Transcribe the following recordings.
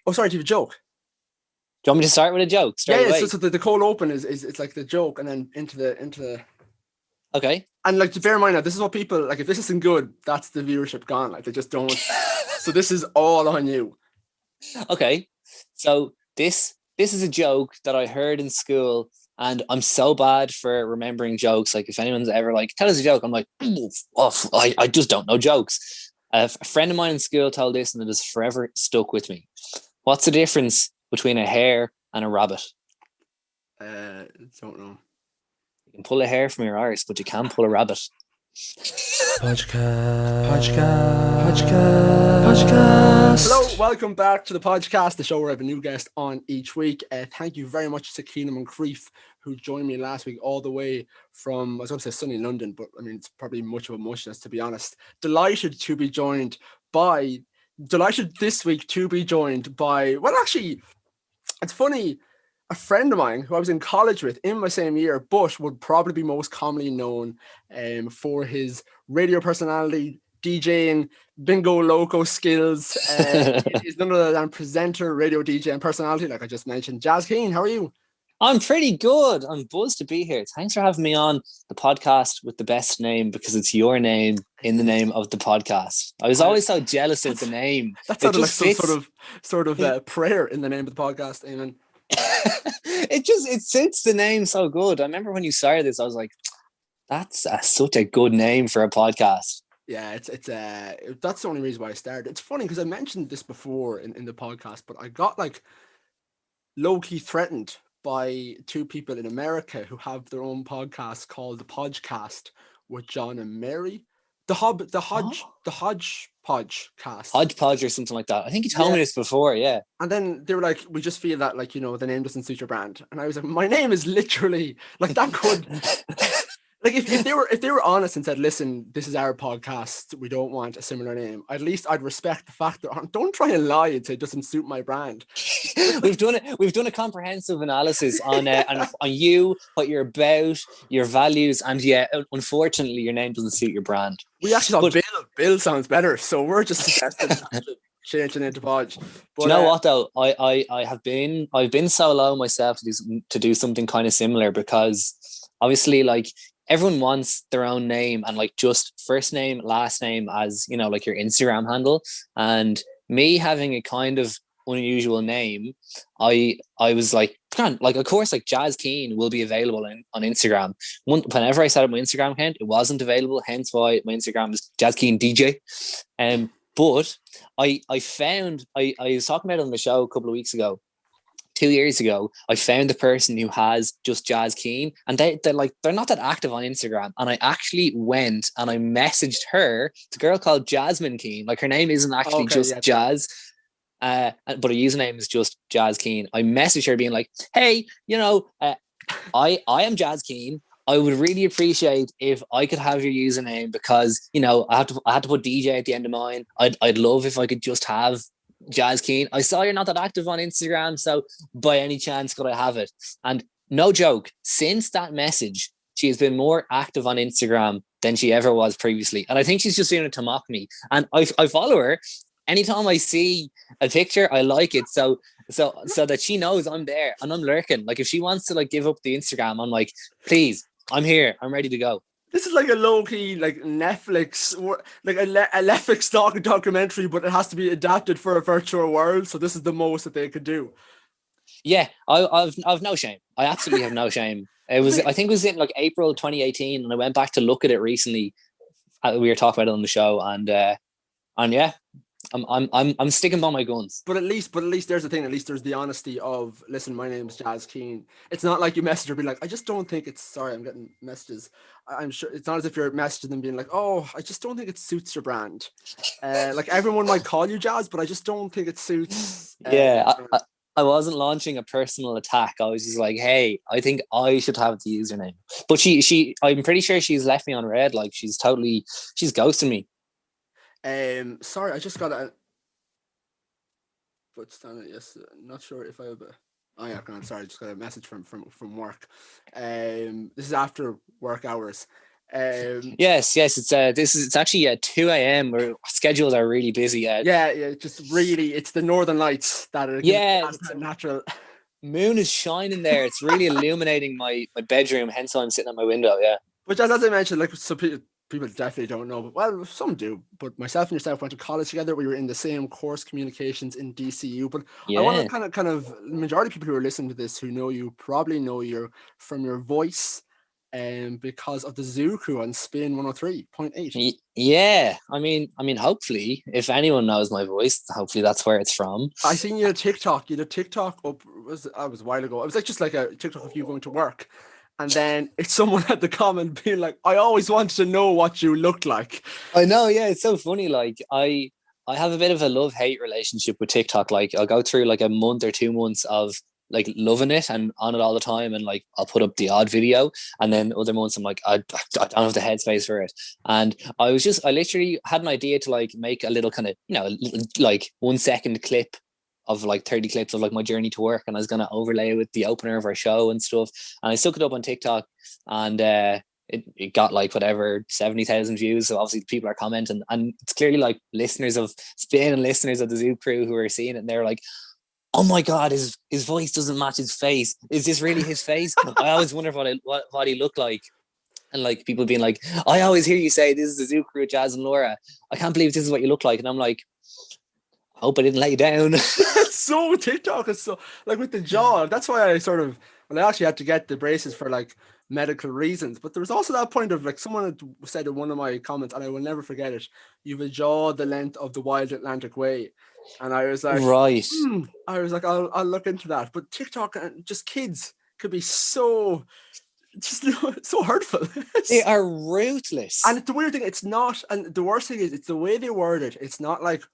Oh, sorry, do you have a joke? Do you want me to start with a joke Yeah, straight yeah. So, away? so the cold open is it's like the joke, and then into the Okay. and like to bear in mind that this is what people like. If this isn't good, that's the viewership gone. Like they just don't. So this is all on you. Okay. So this is a joke that I heard in school, and I'm so bad for remembering jokes. Like if anyone's ever like, tell us a joke, I'm like, oh, I just don't know jokes. A friend of mine in school told this, and it has forever stuck with me. What's the difference between a hare and a rabbit? Don't know. You can pull a hair from your arse, but you can't pull a rabbit. Podcast, podcast, podcast, podcast. Hello, welcome back to the podcast, the show where I have a new guest on each week. Thank you very much to Keane and Creef, who joined me last week all the way from, I was going to say sunny London, but I mean, it's probably much of a muchness, to be honest. Delighted this week to be joined by, well, actually, it's funny, a friend of mine who I was in college with in my same year, but would probably be most commonly known for his radio personality, DJing, bingo loco skills. Is none other than presenter, radio DJ, and personality, like I just mentioned. Jaz Keane, how are you? I'm pretty good. I'm buzzed to be here. Thanks for having me on the podcast with the best name because it's your name It in the is. name of the podcast. I was I, always so jealous of the that's name. that It sounded like just some sort fits. of prayer in the name of the podcast. Amen. It suits the name so good. I remember when you started this, I was like, such a good name for a podcast. Yeah, that's the only reason why I started. It's funny because I mentioned this before in the podcast, but I got like low key threatened by two people in America who have their own podcast called the Podgecast with John and Mary. Oh, The Hodgepodge cast. hodgepodge or something like that. I think you told Yeah. me this before. Yeah. And then they were like, we just feel that like, the name doesn't suit your brand. And I was like, my name is literally like that could like if they were honest and said, listen, this is our podcast, we don't want a similar name, at least I'd respect the fact that don't try and lie and say it doesn't suit my brand. we've done it. We've done a comprehensive analysis on you, what you're about, your values, and yeah, unfortunately, your name doesn't suit your brand. We actually thought But Bill sounds better, so we're just suggesting changing into Podge. do you But know what though? I've been so low myself to do something kind of similar because obviously like everyone wants their own name and like just first name, last name as like your Instagram handle. And me having a kind of unusual name, I was like, man, like of course like Jaz Keane will be available on Instagram. Whenever I set up my Instagram account, it wasn't available, hence why my Instagram is Jaz Keane DJ. But I found I was talking about it on the show a couple of weeks ago. 2 years ago, I found the person who has just Jaz Keane, and they're not that active on Instagram. And I actually went and I messaged her. It's a girl called Jasmine Keane. Like her name isn't actually okay, yeah, just it's fine. Jazz, but her username is just Jaz Keane. I messaged her being like, "Hey, I am Jaz Keane. I would really appreciate if I could have your username because I had to put DJ at the end of mine. I'd love if I could just have Jaz Keane. I saw you're not that active on Instagram, so by any chance could I have it?" And no joke, since that message, she has been more active on Instagram than she ever was previously. And I think she's just doing it to mock me. And I follow her. Anytime I see a picture, I like it. So that she knows I'm there and I'm lurking. Like if she wants to like give up the Instagram, I'm like, please, I'm here. I'm ready to go. This is like a low key like Netflix or like a Netflix documentary, but it has to be adapted for a virtual world. So this is the most that they could do. Yeah, I've no shame. I absolutely have no shame. But I think it was in like April 2018, and I went back to look at it recently. We were talking about it on the show, and yeah, I'm sticking by my guns. but at least there's the thing. At least there's the honesty of, listen, my name's Jaz Keane. It's not like you message her, be like, I just don't think it's. Sorry, I'm getting messages. I'm sure it's not as if you're messaging them being like, oh, I just don't think it suits your brand. Like everyone might call you Jazz, but I just don't think it suits. Yeah, I wasn't launching a personal attack. I was just like, hey, I think I should have the username. But I'm pretty sure she's left me on red. Like she's ghosting me. Sorry, I just got a. But stand yes, not sure if I have a. Oh yeah, sorry, I just got a message from work. This is after work hours. Yes. It's actually 2 a.m. Our schedules are really busy. Just really, it's the Northern Lights that are natural. Moon is shining there. It's really illuminating my bedroom. Hence, why I'm sitting at my window. Yeah. Which, as I mentioned, like some people definitely don't know, but well, some do. But myself and yourself went to college together. We were in the same course, communications in DCU. But I want to kind of the majority of people who are listening to this who know you probably know you from your voice, because of the Zoo Crew on Spin 103.8. Yeah, I mean, hopefully, if anyone knows my voice, hopefully that's where it's from. I seen you had a TikTok. You had a TikTok up. Was a while ago. It was like just like a TikTok of you going to work. And then it's someone had the comment being like, I always wanted to know what you looked like. I know, yeah, it's so funny. Like I have a bit of a love-hate relationship with TikTok. Like I'll go through like a month or 2 months of like loving it and on it all the time, and like I'll put up the odd video, and then other months I'm like I don't have the headspace for it. And I literally had an idea to like make a little kind of, you know, like 1 second clip of like 30 clips of like my journey to work, and I was going to overlay it with the opener of our show and stuff, and I stuck it up on TikTok, and it got like whatever 70,000 views. So obviously people are commenting, and it's clearly like listeners of Spin and listeners of the Zoo Crew who are seeing it, and they're like, oh my god, his voice doesn't match his face. Is this really his face? I always wonder what he looked like. And like people being like, I always hear you say this is the Zoo Crew, Jazz and Laura. I can't believe this is what you look like. And I'm like, I hope I didn't let you down. It's so TikTok is so like with the jaw. That's why I actually had to get the braces for like medical reasons. But there was also that point of like someone had said in one of my comments, and I will never forget it, you've a jaw the length of the Wild Atlantic Way. And I was like, right. I was like, I'll look into that. But TikTok and just kids could be so hurtful. They are ruthless. And the weird thing, it's not, and the worst thing is it's the way they word it. It's not like,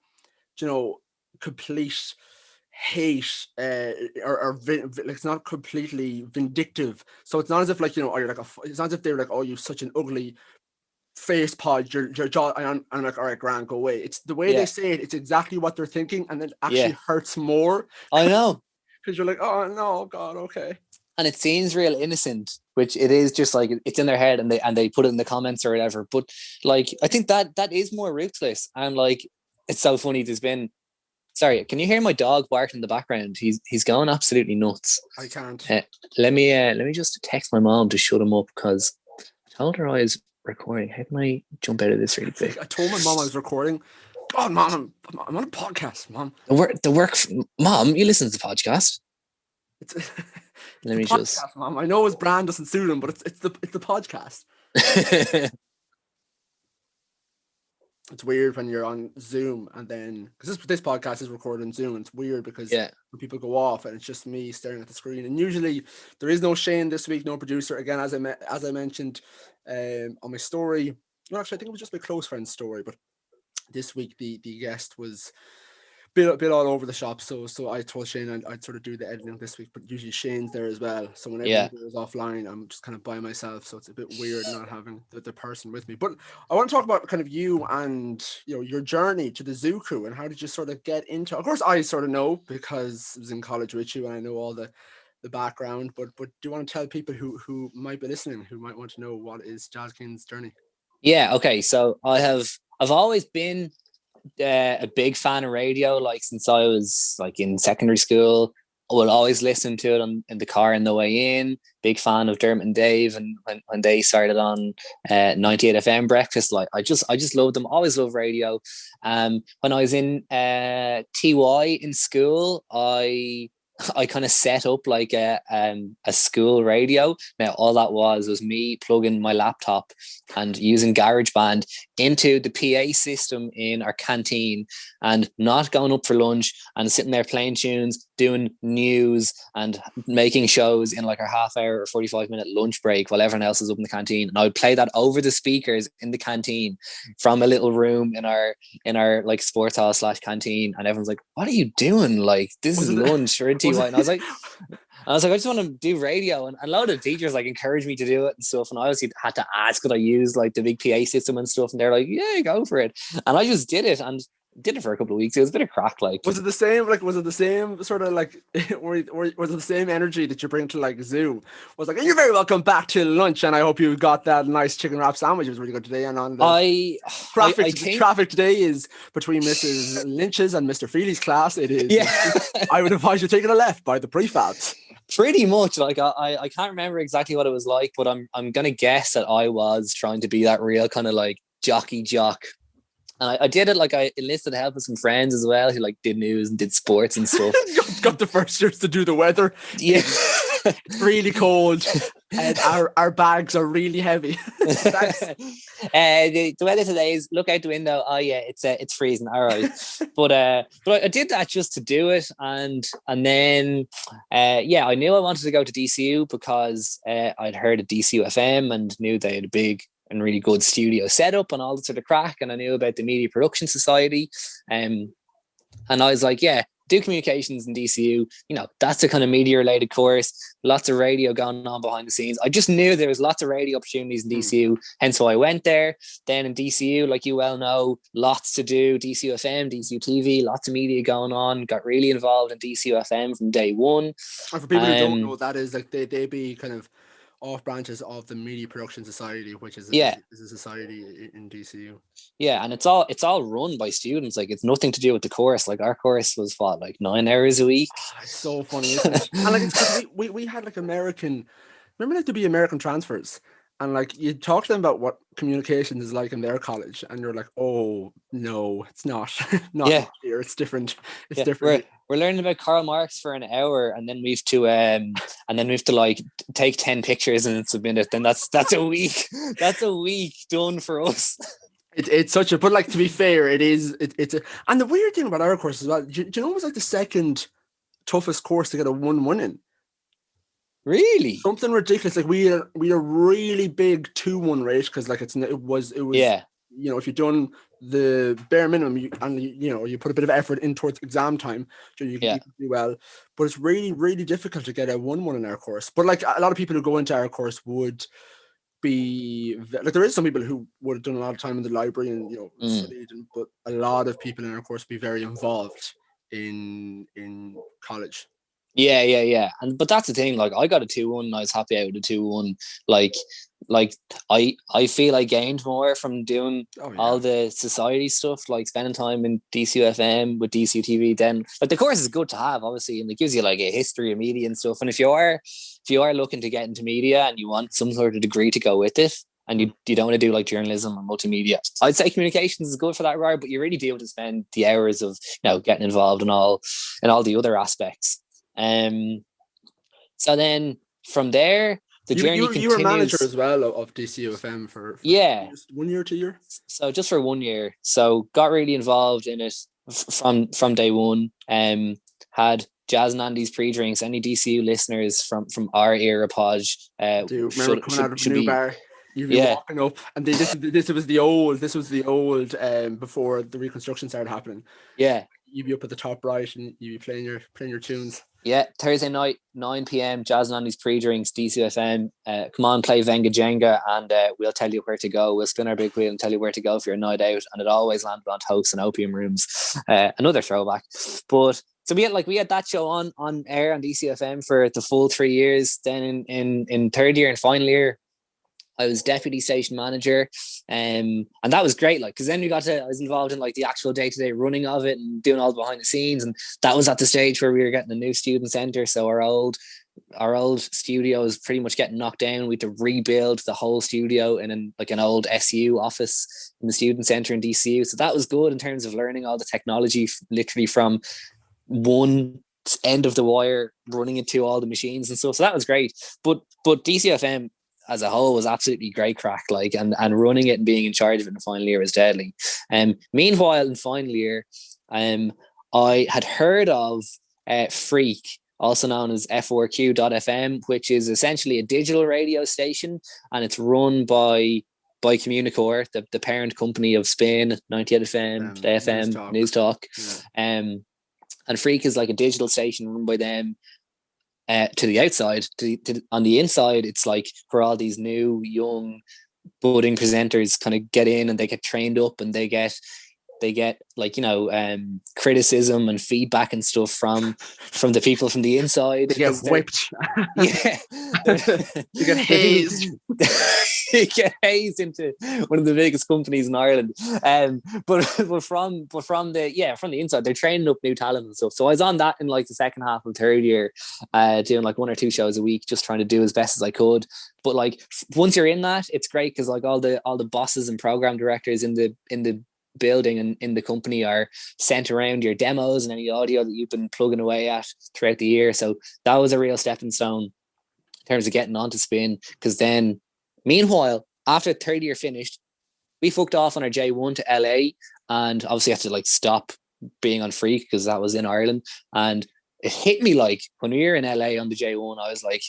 you know, complete hate or it's not completely vindictive. So it's not as if like, you know, or you're like it's not as if they're like, oh, you're such an ugly face pod, your jaw, and I'm like, all right, Grant, go away. It's the way they say it. It's exactly what they're thinking, and it actually hurts more. I know, because you're like, oh no, God, okay. And it seems real innocent, which it is, just like it's in their head, and they put it in the comments or whatever. But like, I think that is more ruthless, and like, it's so funny. There's been, sorry, can you hear my dog barking in the background? He's going absolutely nuts. I can't. Let me just text my mom to shut him up, because I told her I was recording. How can I jump out of this really quick? I told my mom I was recording. God, Mom, I'm on a podcast, Mom. The work, Mom, you listen to the podcast. Let me podcast, just. Mom. I know his brand doesn't suit him, but it's the podcast. It's weird when you're on Zoom, and then because this podcast is recorded on Zoom, and it's weird because when people go off and it's just me staring at the screen. And usually there is no Shane this week, no producer. Again, as I mentioned on my story. Well, actually, I think it was just my close friend's story, but this week the guest was bit all over the shop. So I told Shane I'd sort of do the editing this week, but usually Shane's there as well. So when everyone is offline, I'm just kind of by myself. So it's a bit weird not having the person with me. But I want to talk about kind of you and, you know, your journey to the Zoo Crew, and how did you sort of get into? Of course, I sort of know because I was in college with you and I know all the background. But do you want to tell people who might be listening, who might want to know what is Jaz Keane's journey? Yeah. Okay. So I've always been a big fan of radio, like since I was like in secondary school. I will always listen to it in the car on the way in. Big fan of Dermot and Dave, and when they started on 98 FM breakfast, like I just loved them. Always loved radio. When I was in TY in school, I kind of set up like a school radio. Now all that was me plugging my laptop and using GarageBand into the PA system in our canteen, and not going up for lunch and sitting there playing tunes, doing news and making shows in like our half hour or 45-minute lunch break while everyone else is up in the canteen. And I would play that over the speakers in the canteen from a little room in our like sports hall / canteen, and everyone's like, what are you doing? Like, this is lunch or TY. And I was like, I just want to do radio, and a lot of teachers like encouraged me to do it and stuff. And I obviously had to ask, could I use like the big PA system and stuff? And they're like, yeah, go for it. And I just did it. And did it for a couple of weeks. It was a bit of crack, like. Was it the same? Like, was it the same sort of like, or was it the same energy that you bring to like Zoom? Was like, you're very welcome back to lunch, and I hope you got that nice chicken wrap sandwich. It was really good today. And on the I traffic, think traffic today is between Mrs. Lynch's and Mr. Feely's class. It is. Yeah. I would advise you taking a left by the prefabs. Pretty much. Like I can't remember exactly what it was like, but I'm gonna guess that I was trying to be that real kind of like jockey jock. And I did it, like I enlisted help with some friends as well who like did news and did sports and stuff. got the first years to do the weather. Yeah. It's really cold and our bags are really heavy. The weather today is, look out the window. Oh yeah, it's freezing. All right. But I did that just to do it. And then I knew I wanted to go to DCU because I'd heard of DCU FM and knew they had a big and really good studio setup and all that sort of crack. And I knew about the Media Production Society. And I was like, yeah, do communications in DCU. You know, that's the kind of media related course. Lots of radio going on behind the scenes. I just knew there was lots of radio opportunities in DCU. Hence why I went there. Then in DCU, like you well know, lots to do. DCU FM, DCU TV, lots of media going on. Got really involved in DCU FM from day one. And for people who don't know what that is, like they be kind of off branches of the Media Production Society, which is a society in DCU. Yeah, and it's all run by students. Like it's nothing to do with the course. Like our course was what, like 9 hours a week. It's so funny, isn't it? And like it's we had like American, remember like to be American transfers, and like you talk to them about what communications is like in their college, and you're like, oh no, it's not here. It's different. It's different. We're learning about Karl Marx for an hour, and then we have to like take 10 pictures and submit it. Then that's a week. That's a week done for us. It's such a, but like to be fair, it's and the weird thing about our course as well, do you know it was like the second toughest course to get a 1-1 in? Really? Something ridiculous. Like we had a really big 2-1 rate because like it was yeah. You know, if you've done the bare minimum you put a bit of effort in towards exam time, you can do well. But it's really, really difficult to get a 1-1 in our course. But like a lot of people who go into our course would be like, there is some people who would have done a lot of time in the library and studied, but a lot of people in our course be very involved in college. Yeah. But that's the thing. Like I got a 2-1 and I was happy out with a 2-1. Like I feel I gained more from doing all the society stuff, like spending time in DCU FM with DCU TV. Then like the course is good to have, obviously, and it gives you like a history of media and stuff. And if you are looking to get into media and you want some sort of degree to go with it, and you don't want to do like journalism or multimedia, I'd say communications is good for that, right? But you really do have to spend the hours of getting involved in all the other aspects. So then from there, the journey continues. You were manager as well of DCU FM for 1 year, 2 years? So just for 1 year. So got really involved in it from day one. Had Jaz and Andy's pre-drinks. Any DCU listeners from our era pod remember coming out of the new bar? You'd be walking up, and this was the old before the reconstruction started happening. Yeah, you'd be up at the top right, and you'd be playing your tunes. Yeah, Thursday night, 9 p.m, Jaz and Andy's pre-drinks, DCFM. Come on, play Venga Jenga, and we'll tell you where to go. We'll spin our big wheel and tell you where to go for your night out. And it always landed on Toast and Opium Rooms. Another throwback. But so we had that show on air on DCFM for the full 3 years. Then in third year and final year, I was deputy station manager, and that was great. Like, because then I was involved in like the actual day-to-day running of it and doing all the behind the scenes. And that was at the stage where we were getting a new student centre. So our old studio is pretty much getting knocked down. We had to rebuild the whole studio in an old SU office in the student centre in DCU. So that was good in terms of learning all the technology, literally from one end of the wire, running it to all the machines and stuff. So that was great. But DCFM as a whole was absolutely great crack, like, and running it and being in charge of it in the final year was deadly. Meanwhile, in final year, I had heard of Freak, also known as F4Q.FM, which is essentially a digital radio station, and it's run by Communicore, the parent company of Spin, 98 FM, FM, News Talk. Yeah. And Freak is like a digital station run by them. To the outside, on the inside, it's like for all these new young budding presenters kind of get in and they get trained up and they get they get like, criticism and feedback and stuff from the people from the inside. They get whipped. Yeah. You get hazed. You get hazed into one of the biggest companies in Ireland. But from the inside, they're training up new talent and stuff. So I was on that in like the second half of third year, doing like 1 or 2 shows a week, just trying to do as best as I could. But like once you're in that, it's great because like all the bosses and program directors in the building and in the company are sent around your demos and any audio that you've been plugging away at throughout the year. So that was a real stepping stone in terms of getting onto Spin. Because then, meanwhile, after third year finished, we fucked off on our J1 to LA, and obviously have to like stop being on Freak because that was in Ireland. And it hit me like when we were in LA on the J1, I was like,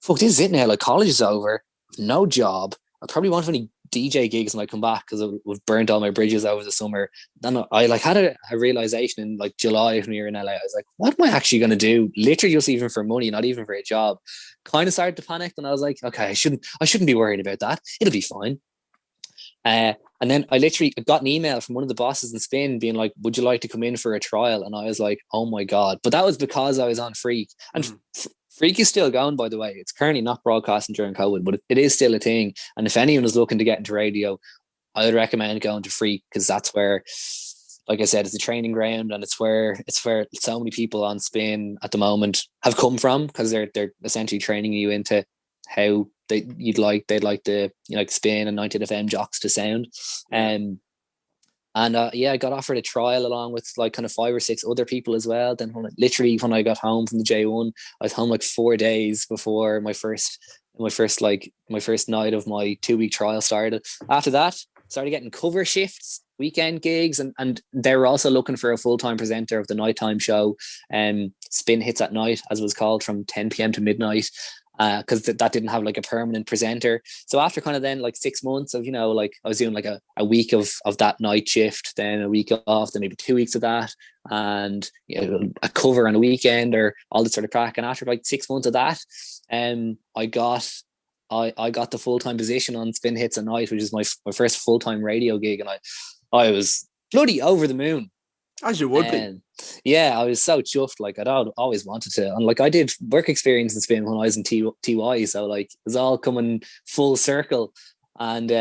fuck, this is it now. Like college is over, no job. I probably won't have any DJ gigs when I come back because I've burnt all my bridges over the summer. Then I like had a realization in like July when we were in LA. I was like, what am I actually going to do? Literally just even for money, not even for a job. Kind of started to panic, and I was like, okay, I shouldn't be worried about that. It'll be fine. And then I literally got an email from one of the bosses in Spin being like, would you like to come in for a trial? And I was like, oh my God. But that was because I was on Freak. And Freak is still going, by the way. It's currently not broadcasting during COVID, but it is still a thing. And if anyone is looking to get into radio, I would recommend going to Freak, because that's where, like I said, it's a training ground, and it's where so many people on Spin at the moment have come from, because they're essentially training you into how they'd like the Spin and 90 FM jocks to sound. I got offered a trial along with like kind of 5 or 6 other people as well. Then when I got home from the J1, I was home like 4 days before my first night of my 2-week trial started. After that, started getting cover shifts, weekend gigs, and they were also looking for a full-time presenter of the nighttime show, Spin Hits at Night, as it was called, from 10 p.m. to midnight. Because that didn't have like a permanent presenter. So after kind of then like 6 months of, like I was doing like a week of that night shift, then a week off, then maybe 2 weeks of that, and a cover on a weekend or all this sort of crack. And after like 6 months of that, I got the full-time position on Spin Hits at Night, which is my first full-time radio gig, and I was bloody over the moon. As you would be. Yeah, I was so chuffed. Like I'd always wanted to, and like I did work experience in Spin when I was in TY, so like it was all coming full circle. And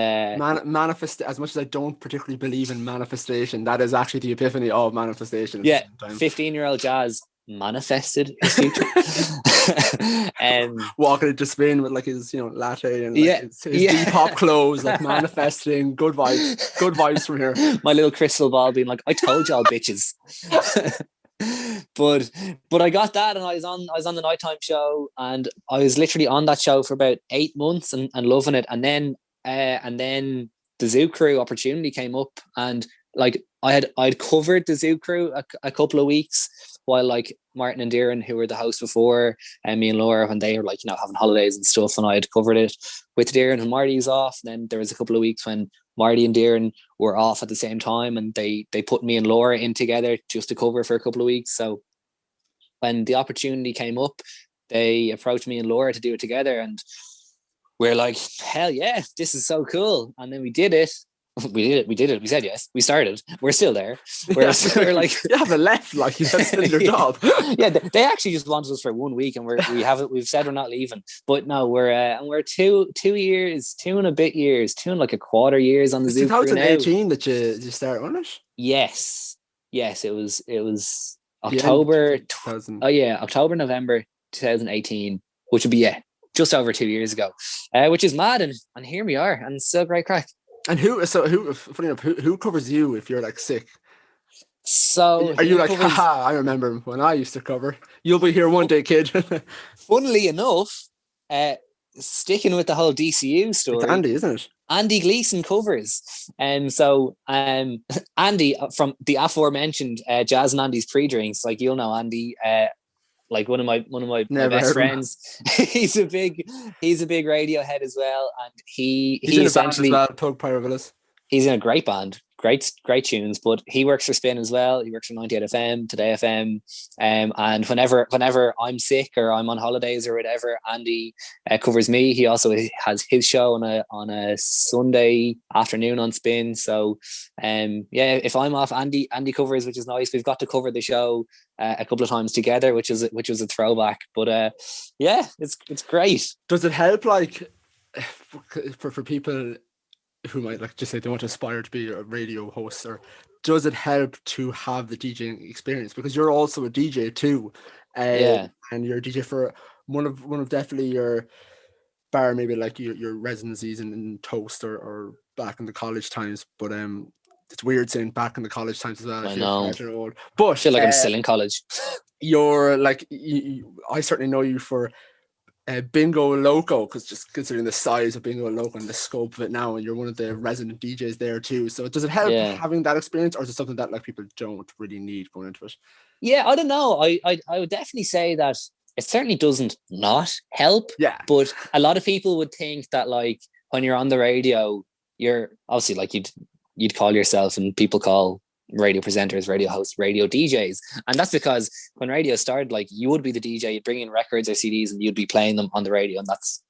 manifest, as much as I don't particularly believe in manifestation, that is actually the epiphany of manifestation. Yeah, 15-year-old Jazz manifested his future. Walking into Spin with like his latte and his Depop clothes, like manifesting good vibes from here. My little crystal ball being like, I told y'all bitches. but I got that, and I was on the nighttime show, and I was literally on that show for about 8 months and loving it. And then the Zoo Crew opportunity came up, and like I'd covered the Zoo Crew a couple of weeks while like Martin and Darren, who were the hosts before, and me and Laura, when they were like having holidays and stuff, and I had covered it with Darren, and Marty's off. And then there was a couple of weeks when Marty and Darren were off at the same time, and they put me and Laura in together just to cover for a couple of weeks. So when the opportunity came up, they approached me and Laura to do it together, and we're like, hell yeah, this is so cool. And then we did it. We did it. We said yes. We started. We're still there. We're like, you haven't left. Like that's still your job. Yeah, they actually just wanted us for 1 week, and we've said we're not leaving. But no, we're 2 years, 2 and a bit years, 2 and like a quarter years on the Zoo. 2018 that you started on it. Yes, it was October. October, November 2018, which would be just over 2 years ago, which is mad, and here we are, and it's still great crack. And funny enough, who covers you if you're like sick? So are you like, haha, I remember when I used to cover. You'll be here one day, kid. Funnily enough, sticking with the whole DCU story, it's Andy, isn't it? Andy Gleason covers. So Andy from the aforementioned Jazz and Andy's pre-drinks, like you'll know Andy, like one of my best friends. he's a big radio head as well, and he's in essentially a band as well, Tug Pyrovillas. He's in a great band great tunes. But he works for Spin as well. He works for 98 FM, Today FM, and whenever I'm sick or I'm on holidays or whatever, Andy covers me. He also has his show on a Sunday afternoon on Spin. So if I'm off, Andy covers, which is nice. We've got to cover the show a couple of times together, which was a throwback. But it's great. Does it help, like, for people who might, like, just say they want to aspire to be a radio host, or does it help to have the DJing experience, because you're also a DJ too, and you're a DJ for one of definitely your bar, maybe like your residencies in Toast or back in the college times, but it's weird saying back in the college times as well. I know. Old. But I feel like I'm still in college. You're like, I certainly know you for Bingo Loco, because just considering the size of Bingo Loco and the scope of it now, and you're one of the resident DJs there too. So does it help having that experience, or is it something that like people don't really need going into it? Yeah, I don't know. I would definitely say that it certainly doesn't not help. Yeah. But a lot of people would think that, like, when you're on the radio, you're obviously, like, you'd call yourself, and people call radio presenters, radio hosts, radio DJs. And that's because when radio started, like, you would be the DJ, you'd bring in records or CDs and you'd be playing them on the radio, and that's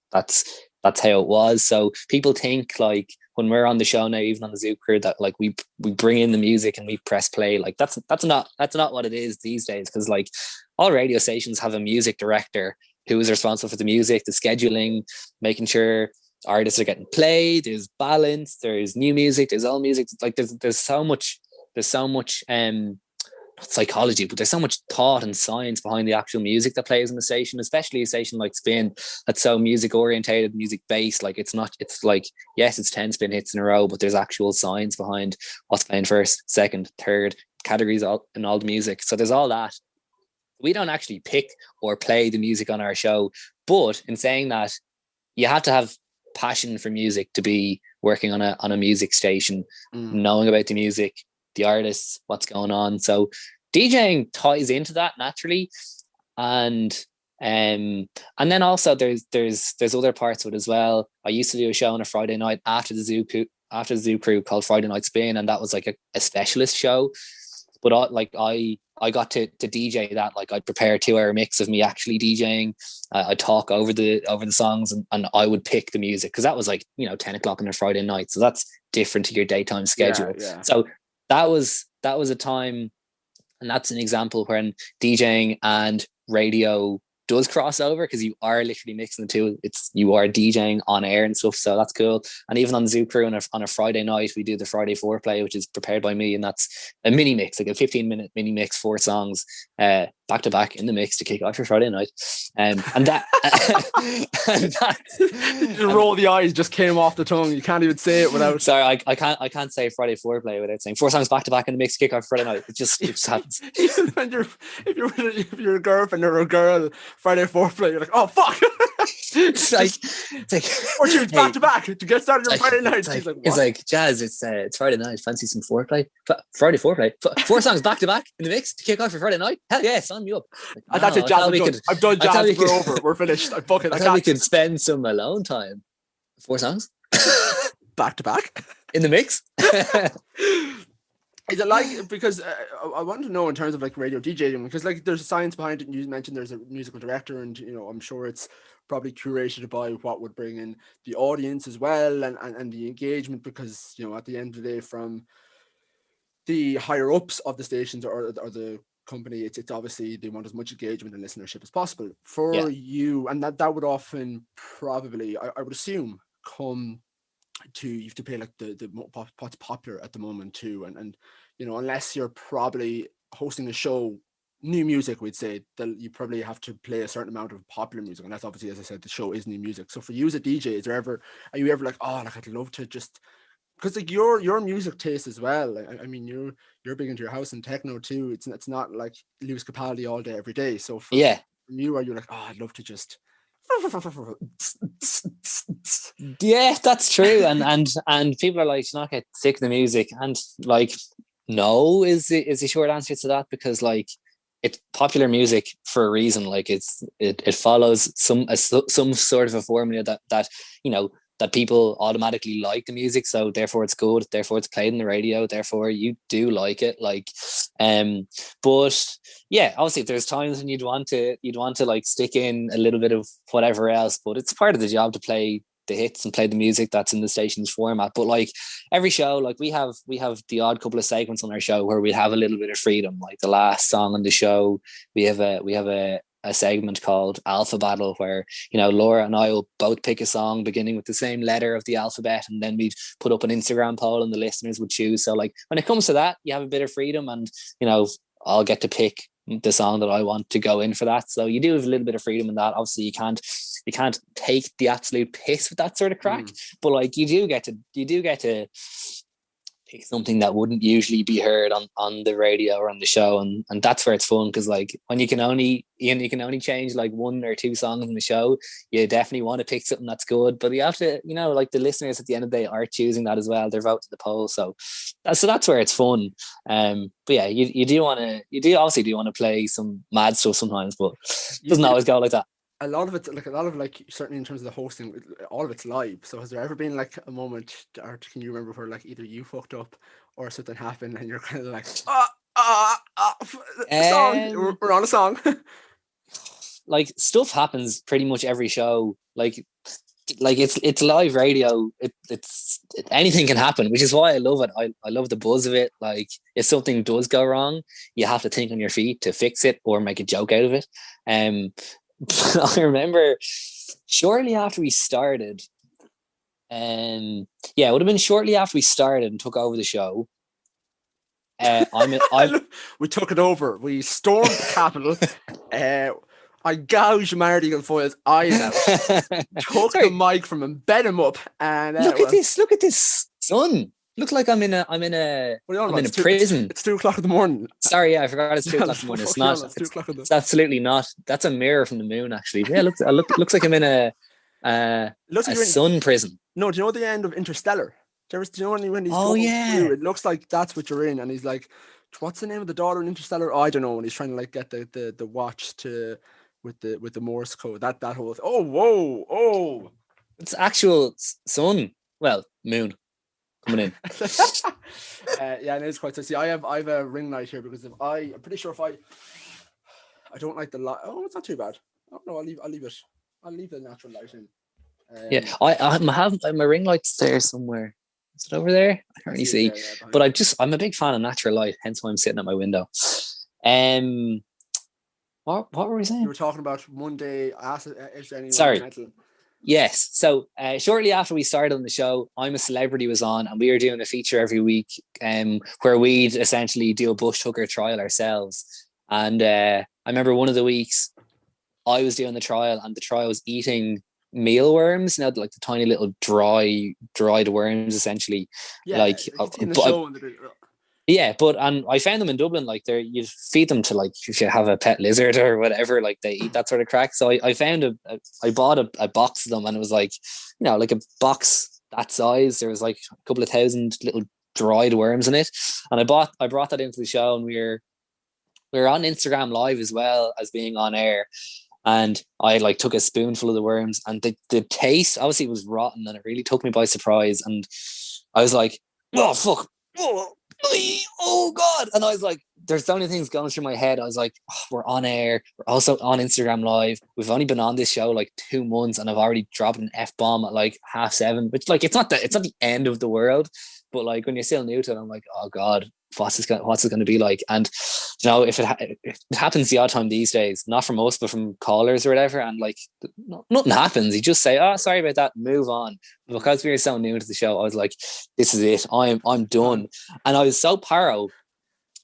how it was. So people think, like, when we're on the show now, even on the Zoo Crew, that like we bring in the music and we press play. Like that's not what it is these days, because like all radio stations have a music director who is responsible for the music, the scheduling, making sure artists are getting played, there's balance, there's new music, there's old music. Like there's so much not psychology, but there's so much thought and science behind the actual music that plays in the station, especially a station like Spin that's so music orientated, music based. Like it's like, yes, it's 10 Spin hits in a row, but there's actual science behind what's playing first, second, third, categories in all the music. So there's all that. We don't actually pick or play the music on our show, but in saying that, you have to have passion for music to be working on a music station, knowing about the music, the artists, what's going on. So DJing ties into that naturally, and then also there's other parts of it as well. I used to do a show on a Friday night after the Zoo Crew called Friday Night Spin, and that was like a specialist show. But I got to DJ that. Like I'd prepare a 2-hour mix of me actually DJing. I'd talk over the songs, and I would pick the music, because that was like 10 o'clock on a Friday night, so that's different to your daytime schedule. Yeah. So that was a time, and that's an example when DJing and radio does cross over, because you are literally mixing the two. You are DJing on air and stuff, so that's cool. And even on Zoo Crew on a Friday night, we do the Friday foreplay, which is prepared by me, and that's a mini mix, like a 15-minute mini mix, 4 songs back to back in the mix to kick off your Friday night. And that just roll the eyes just came off the tongue. You can't even say it without. Sorry, I can't say Friday foreplay without saying 4 songs back to back in the mix to kick off Friday night. It just happens. Even when if you're a girlfriend or a girl, Friday foreplay, you're like, oh fuck. it's like or tunes back to back to get started on Friday night. It's like Jazz. It's Friday night. Fancy some foreplay? Friday foreplay. 4 songs back to back in the mix to kick off your Friday night. Hell yeah, sign me up. Like, that's it, Jazz. I'm done, Jazz. We're over. We're finished. I thought we could spend some alone time. 4 songs back to back in the mix. Is it like, because I want to know in terms of like radio DJing, because like there's a science behind it, and you mentioned there's a musical director, and I'm sure it's probably curated by what would bring in the audience as well, and the engagement, because at the end of the day, from the higher ups of the stations or the company, it's obviously they want as much engagement and listenership as possible for you, and that would often probably I would assume come to, you have to play like the what's popular at the moment too, and unless you're probably hosting a show, new music, we'd say that you probably have to play a certain amount of popular music, and that's obviously, as I said, the show is new music. So for you as a DJ, are you ever like, oh, like I'd love to just, because like your music taste as well, I mean you're big into your house and techno too. It's not like Lewis Capaldi all day every day. So from you, are you like, oh, I'd love to just yeah, that's true. And people are like, to not get sick of the music, and like, no is the short answer to that, because like it's popular music for a reason. Like it follows some sort of a formula that that people automatically like the music, so therefore it's good, therefore it's played in the radio, therefore you do like it. Like, but yeah, obviously there's times when you'd want to like stick in a little bit of whatever else, but it's part of the job to play the hits and play the music that's in the station's format. But like every show, like we have the odd couple of segments on our show where we have a little bit of freedom. Like the last song on the show, we have a segment called Alpha Battle, where, you know, Laura and I will both pick a song beginning with the same letter of the alphabet, and then we'd put up an Instagram poll and the listeners would choose. So like when it comes to that, you have a bit of freedom, and, you know, I'll get to pick the song that I want to go in for that. So you do have a little bit of freedom in that. Obviously you can't take the absolute piss with that sort of crack, but like you do get to pick something that wouldn't usually be heard on the radio or on the show, and that's where it's fun, because like when you can only change like one or two songs in the show, you definitely want to pick something that's good, but you have to, you know, like the listeners at the end of the day are choosing that as well. They're voting the poll, so that's where it's fun. But yeah, you obviously want to play some mad stuff sometimes, but it doesn't always go like that. A lot of certainly in terms of the hosting, all of it's live. So has there ever been like a moment, or can you remember, where like either you fucked up or something happened and you're kind of like, song, we're on a song? Like stuff happens pretty much every show. Like it's live radio. It's anything can happen, which is why I love it. I love the buzz of it. Like if something does go wrong, you have to think on your feet to fix it or make a joke out of it. I remember shortly after we started, it would have been shortly after we started and took over the show. We took it over. We stormed the Capitol. I gouged Marty Guilfoyle's eyes out. Took the mic from him, bed him up, and look at this, son. Looks like I'm in a prison. It's 2:00 in the morning. Sorry, yeah, I forgot it's 2:00 in the morning. It's not. It's absolutely not. That's a mirror from the moon, actually. Yeah, looks like I'm in a sun prison. No, do you know the end of Interstellar? Do you know when he's going through? It looks like that's what you're in, and he's like, "What's the name of the daughter in Interstellar?" Oh, I don't know. And he's trying to like get the watch to with the Morse code. That whole. Oh, whoa. It's actual sun. Well, moon. Coming in. Yeah, it is quite sexy. I have a ring light here because I'm pretty sure if I don't like the light. Oh, it's not too bad. Oh no, I'll leave it. I'll leave the natural light in. Yeah, I have my ring light's there somewhere. Is it over there? I can't really see. Yeah, but I'm a big fan of natural light, hence why I'm sitting at my window. What were we saying? You were talking about Monday. Sorry. Yes. So shortly after we started on the show, I'm a Celebrity was on, and we were doing a feature every week where we'd essentially do a bush hooker trial ourselves. And I remember one of the weeks I was doing the trial, and the trial was eating mealworms, like the tiny little dried worms, essentially. Yeah, like in the show. And I found them in Dublin. Like you feed them to, like, if you have a pet lizard or whatever, like they eat that sort of crack. So I found I bought a box of them, and it was like, you know, like a box that size. There was like a couple of thousand little dried worms in it, and I brought that into the show, and we were on Instagram Live as well as being on air. And I like took a spoonful of the worms, and the taste obviously was rotten, and it really took me by surprise. And I was like, oh fuck, oh god. And I was like, there's so many things going through my head. I was like, we're on air, we're also on Instagram Live, we've only been on this show like 2 months, and I've already dropped an F-bomb at like 7:30, which, like, it's not the end of the world, but like when you're still new to it, I'm like, oh god, what's it going to be like? And, you know, if it happens the odd time these days, not from us but from callers or whatever, and like nothing happens, you just say, oh, sorry about that, move on. Because we were so new to the show, I was like, this is it, I'm done. And I was so paro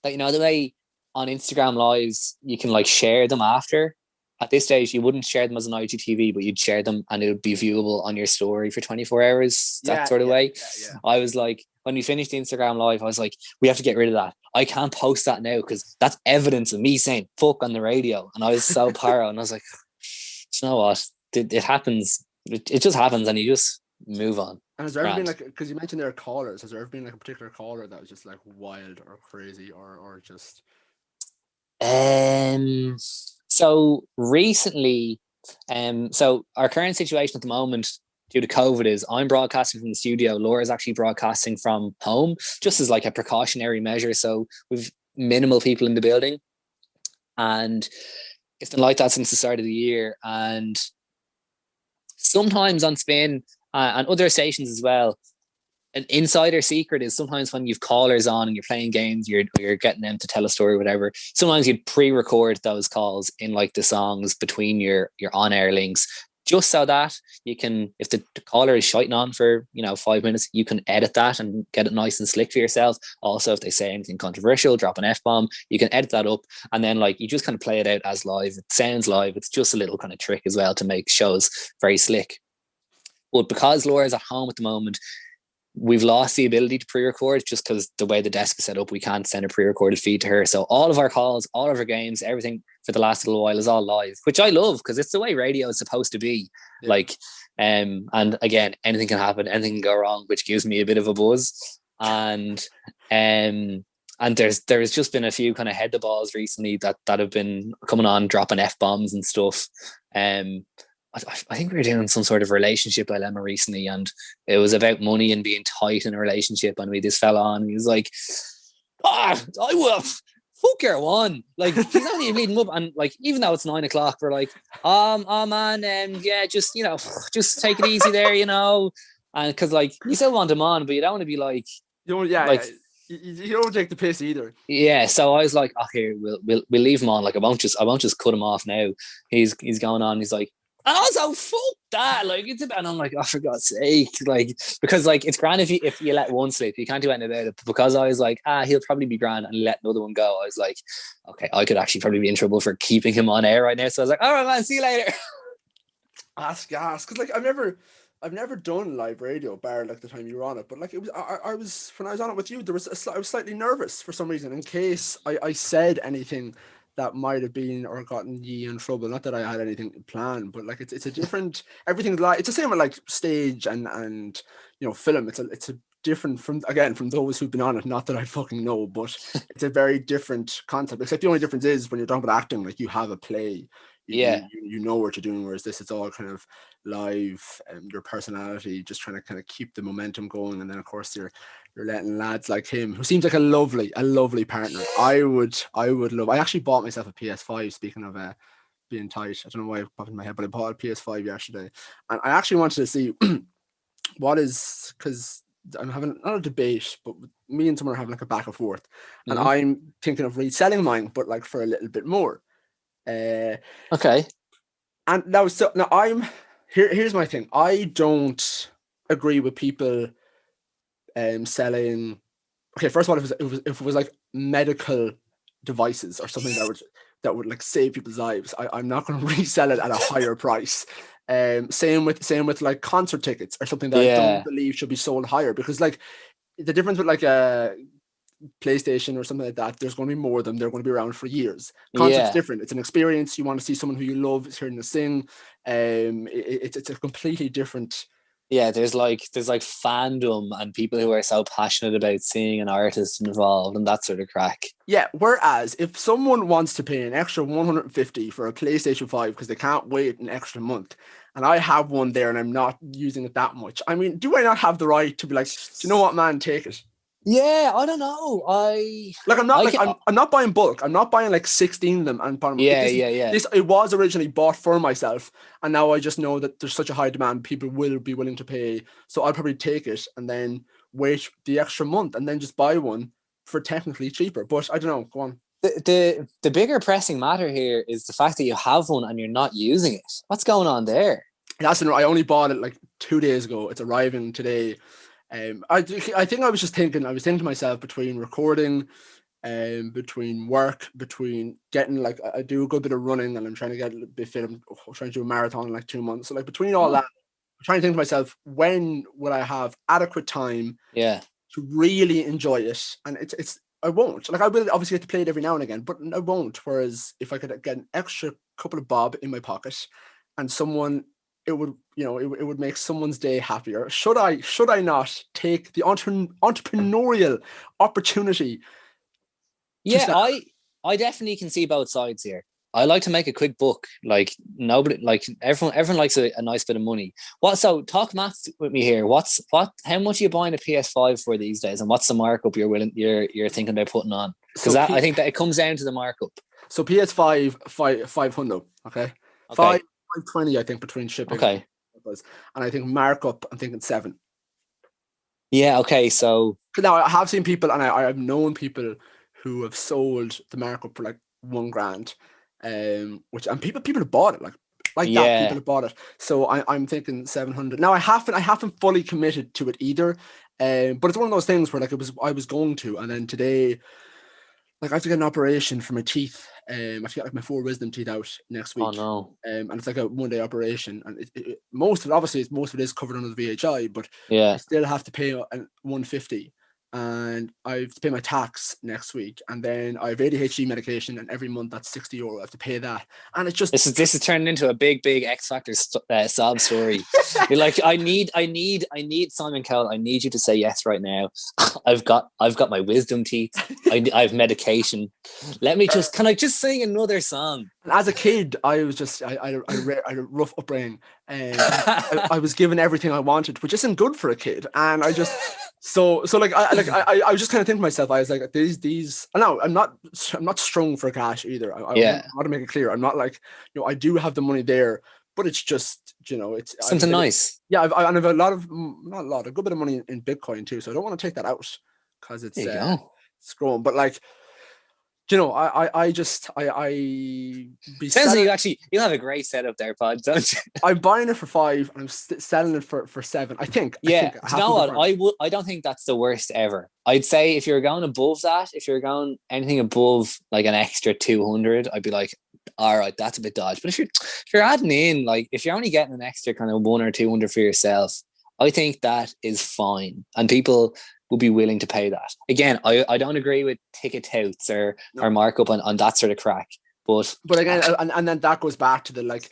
that, you know, the way on Instagram Lives you can like share them after. At this stage, you wouldn't share them as an IGTV, but you'd share them and it would be viewable on your story for 24 hours, that sort of way. Yeah. I was like, when we finished the Instagram Live, I was like, we have to get rid of that. I can't post that now because that's evidence of me saying fuck on the radio. And I was so paro, and I was like, you know what? It happens. It just happens, and you just move on. And has there ever been, like, because you mentioned there are callers, has there ever been like a particular caller that was just like wild or crazy or just... So recently, so our current situation at the moment, due to COVID is I'm broadcasting from the studio. Laura's actually broadcasting from home, just as like a precautionary measure. So we've minimal people in the building, and it's been like that since the start of the year. And sometimes on Spin and other stations as well, an insider secret is sometimes when you've callers on and you're playing games, you're getting them to tell a story or whatever. Sometimes you'd pre-record those calls in like the songs between your on-air links, just so that you can, if the caller is shiting on for 5 minutes, you can edit that and get it nice and slick for yourself. Also, if they say anything controversial, drop an F-bomb, you can edit that up, and then like you just kind of play it out as live. It sounds live. It's just a little kind of trick as well to make shows very slick. But because Laura's at home at the moment, we've lost the ability to pre-record just because the way the desk is set up, we can't send a pre-recorded feed to her. So all of our calls, all of our games, everything for the last little while is all live, which I love because it's the way radio is supposed to be. Yeah. Like, and again, anything can happen, anything can go wrong, which gives me a bit of a buzz. And there's just been a few kind of head to balls recently that have been coming on, dropping F-bombs and stuff. I think we were doing some sort of relationship dilemma recently, and it was about money and being tight in a relationship. And we just fell on. And he was like, I will fuck your one. Like, he's only leading up. And like, even though it's 9 o'clock, we're like, oh man, yeah, just take it easy there, And because like, you still want him on, but you don't want to be like, you don't take the piss either. Yeah, so I was like, okay, we'll leave him on. Like, I won't just cut him off now. He's going on. He's like, and also fuck that, like it's about, and I'm like, oh, for God's sake, like, because like it's grand if you let one slip, you can't do anything about it. But because I was like, he'll probably be grand and let another one go, I was like, okay, I could actually probably be in trouble for keeping him on air right now. So I was like, all right, man, see you later. Ask gas, because like I've never done live radio bar like the time you were on it, but like it was I was when I was on it with you, I was slightly nervous for some reason in case I said anything that might have been or gotten ye in trouble. Not that I had anything planned, but like it's a different, everything's like, it's the same with like stage and film. It's a different from those who've been on it. Not that I fucking know, but it's a very different concept. Except the only difference is when you're talking about acting, like you have a play. You know what you're doing, whereas this, it's all kind of live, and your personality just trying to kind of keep the momentum going. And then of course you're letting lads like him, who seems like a lovely partner. I would love. I actually bought myself a PS5. Speaking of being tight, I don't know why it popped in my head, but I bought a PS5 yesterday, and I actually wanted to see because I'm having not a debate, but me and someone are having like a back and forth, and I'm thinking of reselling mine, but like for a little bit more. Okay. And now I'm here's my thing. I don't agree with people selling. Okay, first of all, if it was like medical devices or something that would like save people's lives, I'm not going to resell it at a higher price. Same with like concert tickets or something that I don't believe should be sold higher, because like the difference with like a PlayStation or something like that, there's going to be more of them. They're going to be around for years. Concert's different. It's an experience. You want to see someone who you love hearing them sing. It's a completely different. Yeah, there's like fandom and people who are so passionate about seeing an artist involved and that sort of crack. Yeah, whereas if someone wants to pay an extra $150 for a PlayStation 5 because they can't wait an extra month, and I have one there and I'm not using it that much, I mean, do I not have the right to be like, do you know what, man, take it? Yeah, I don't know. I'm not buying bulk. I'm not buying like 16 of them and buying them. It was originally bought for myself, and now I just know that there's such a high demand, people will be willing to pay. So I'll probably take it and then wait the extra month and then just buy one for technically cheaper. But I don't know. Go on. The bigger pressing matter here is the fact that you have one and you're not using it. What's going on there? I only bought it like 2 days ago. It's arriving today. I think I was thinking to myself, between recording, between work, between getting, like, I do a good bit of running and I'm trying to get a bit fit. I'm trying to do a marathon in like 2 months. So like between all that, I'm trying to think to myself, when would I have adequate time to really enjoy it? And I won't. Like, I will obviously get to play it every now and again, but I won't. Whereas if I could get an extra couple of bob in my pocket and it would make someone's day happier. Should I not take the entrepreneurial opportunity? Yeah, I definitely can see both sides here. I like to make a quick buck. Like nobody, like everyone likes a nice bit of money. So talk maths with me here. How much are you buying a PS5 for these days, and what's the markup you're thinking about putting on? Because I think that it comes down to the markup. So PS5 500, okay, Okay. 520, I think, between shipping. Okay. And I think markup, I'm thinking 7. Yeah. Okay. So now I have seen people, and I've known people who have sold the markup for like $1,000, and people have bought it like that. People have bought it. So I'm thinking 700. Now I haven't fully committed to it either, but it's one of those things where like I was going to, and then today, like I have to get an operation for my teeth. I have to get like my 4 wisdom teeth out next week. Oh no. And it's like a 1-day operation, and most of it is covered under the VHI, but I still have to pay $150, and I have to pay my tax next week, and then I have ADHD medication, and every month that's €60. I have to pay that, and it's just this is turning into a big X Factor sob story. You're like, I need Simon Cowell. I need you to say yes right now. I've got my wisdom teeth. I have medication. Can I just sing another song? And as a kid, I was just I had a rough upbringing, and I was given everything I wanted, which isn't good for a kid. And I just so like I was just kind of thinking to myself, I was like, these. No, I'm not strung for cash either. I want to make it clear, I'm not like, I do have the money there, but it's just, it's something nice. Yeah, I've a good bit of money in Bitcoin too, so I don't want to take that out because it's growing. But like, I sounds like you have a great setup there, Pod, don't you? I'm buying it for 5 and I'm selling it for 7, I think. Yeah, you know what? I don't think that's the worst ever. I'd say if you're going above that, if you're going anything above like an extra 200, I'd be like, all right, that's a bit dodgy. But if you're adding in, like, if you're only getting an extra kind of 100 or 200 for yourself, I think that is fine, and people will be willing to pay that. Again, I don't agree with ticket touts or markup on that sort of crack. But again, and then that goes back to the, like,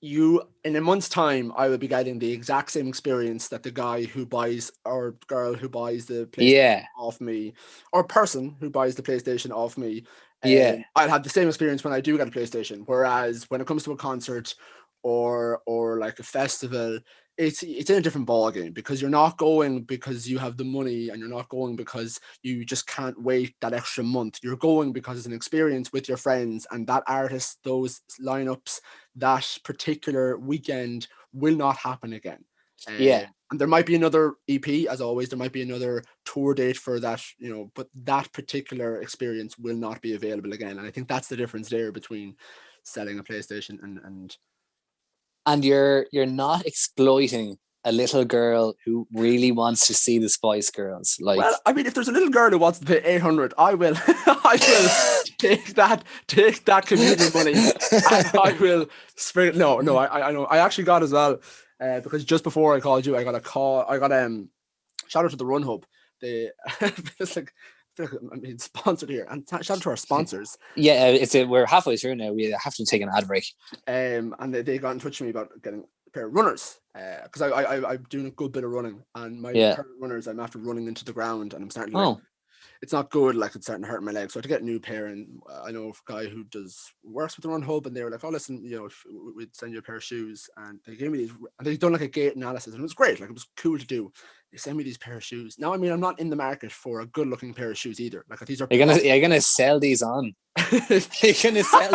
you in a month's time, I will be getting the exact same experience that the guy who buys or girl who buys the PlayStation off me, or person who buys the PlayStation off me. I'll have the same experience when I do get a PlayStation. Whereas when it comes to a concert or like a festival, it's in a different ball game, because you're not going because you have the money, and you're not going because you just can't wait that extra month. You're going because it's an experience with your friends, and that artist, those lineups, that particular weekend will not happen again. And there might be another EP, as always. There might be another tour date for that, but that particular experience will not be available again. And I think that's the difference there between selling a PlayStation and you're not exploiting a little girl who really wants to see the Spice Girls. Like, well, I mean, if there's a little girl who wants to pay 800, I will take that community money, and I will spring it. No, I know. I actually got as well, because just before I called you, I got a call. I got shout out to the Run Hub. It's like, I'm being sponsored here, and shout out to our sponsors. We're halfway through now. We have to take an ad break. And they got in touch with me about getting a pair of runners, because I'm doing a good bit of running, and my current runners, I'm after running into the ground, and I'm starting to it's not good, like, it's starting to hurt my legs, so I have to get a new pair. And I know a guy who works with the Run Hub, and they were like, oh, listen, we'd send you a pair of shoes, and they gave me these, and they've done like a gait analysis, and it was great, like, it was cool to do. They sent me these pair of shoes. Now, I mean, I'm not in the market for a good looking pair of shoes either. Like, these are you're gonna sell these on. You're gonna sell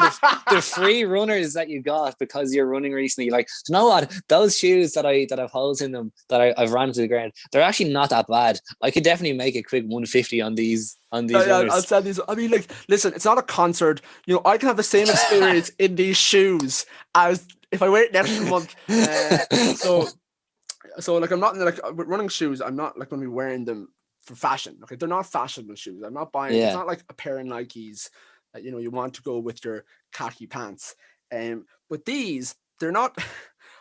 the free runners that you got because you're running recently. Like, you know what? Those shoes that have holes in them that I've ran to the ground, they're actually not that bad. I could definitely make a quick 150 on these runners. I'll sell these. I mean, like, listen, it's not a concert. I can have the same experience in these shoes as if I wait an extra month. So like, I'm not like, with running shoes, I'm not like going to be wearing them for fashion. Okay, they're not fashionable shoes. I'm not buying. It's not like a pair of Nikes that you want to go with your khaki pants. But these, they're not.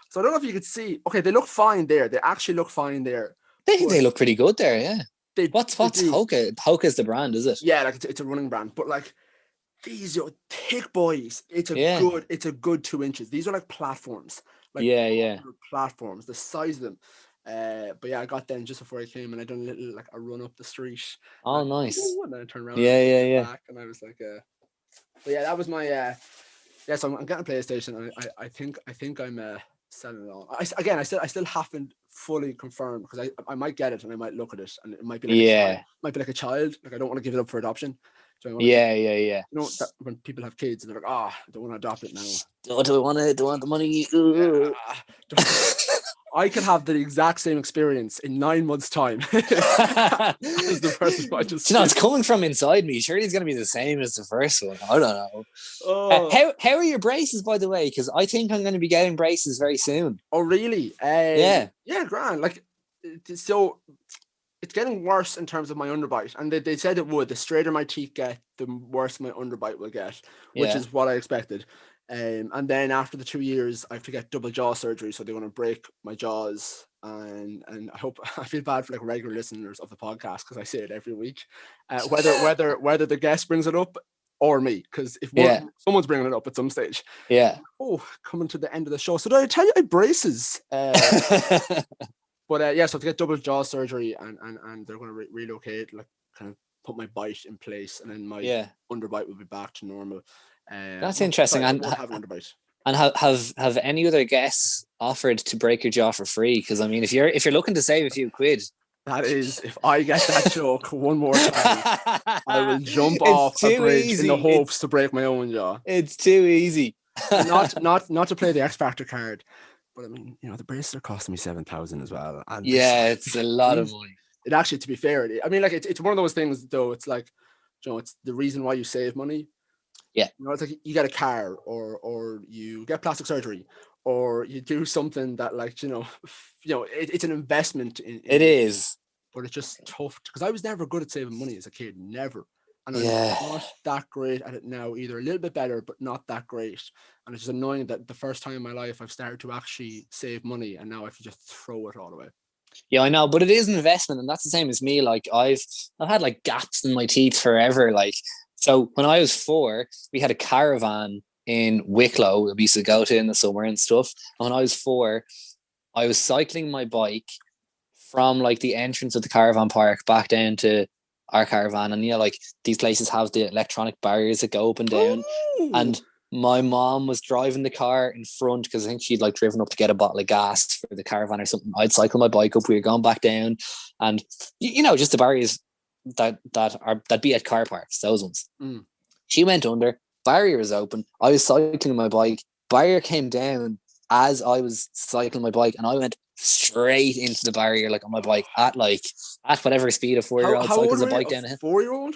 So I don't know if you could see. Okay, they look fine there. They actually look fine there. They look pretty good there. Yeah. What's Hoka? Hoka's the brand, is it? Yeah, like, it's a running brand. But like, these thick boys, it's a good 2 inches. These are like platforms. Like, platforms, the size of them. But yeah, I got them just before I came, and I done a run up the street. Oh, nice. And then I turned around. Yeah. Back, and I was like, but yeah, that was my Yes, I'm getting a PlayStation, and I think I'm selling it on. I still haven't fully confirmed, because I might get it and I might look at it and it might be like a child, Yeah, might be like a child. Like, I don't want to give it up for adoption. So I want to, yeah, yeah, yeah. you know, that when people have kids and they're like, I don't want to adopt it now. Do I want the money? I could have the exact same experience in 9 months' time as the person I just. You know, it's coming from inside me. Surely it's going to be the same as the first one. I don't know. Oh, How are your braces, by the way? Because I think I'm going to be getting braces very soon. oh really? Yeah. Yeah, grand. Like, so it's getting worse in terms of my underbite, and they said it would. The straighter my teeth get, the worse my underbite will get, which Yeah. is what I expected. And then after the 2 years, I have to get double jaw surgery, so they're going to break my jaws. And I feel bad for like regular listeners of the podcast, because I say it every week, whether the guest brings it up or me, because if someone's bringing it up at some stage. Yeah. Oh, coming to the end of the show. So did I tell you I had braces? But yeah, so to get double jaw surgery, and they're going to relocate, like, kind of put my bite in place, and then my underbite will be back to normal. That's interesting. And have an underbite. And have any other guests offered to break your jaw for free? Because I mean, if you're looking to save a few quid, that is, if I get that joke one more time, I will jump off a bridge in the hopes to break my own jaw. It's too easy. not to play the X Factor card, but I mean, you know, the braces are costing me 7,000 as well. And it's a lot of money. It actually, to be fair, I mean, like, it's one of those things, though. It's like, you know, it's the reason why you save money. Yeah. You know, it's like you get a car, or you get plastic surgery, or you do something that, like, you know, it's an investment in it is. But it's just tough, because I was never good at saving money as a kid, never. And I'm not that great at it now either. A little bit better, but not that great. And it's just annoying that the first time in my life I've started to actually save money, and now I can just throw it all away. Yeah, I know, but it is an investment, and that's the same as me. Like, I've had like gaps in my teeth forever. Like, so when I was 4, we had a caravan in Wicklow that we used to go to in the summer and stuff. And when I was 4, I was cycling my bike from like the entrance of the caravan park back down to our caravan, and like these places have the electronic barriers that go up and down. Ooh. And my mom was driving the car in front, because I think she'd like driven up to get a bottle of gas for the caravan or something. I'd cycle my bike up, we were going back down, and just the barriers that be at car parks, those ones. She went under, barrier was open, I was cycling my bike, barrier came down as I was cycling my bike, and I went straight into the barrier, like on my bike at whatever speed a 4-year-old cycles a bike down a hill. 4-year-old?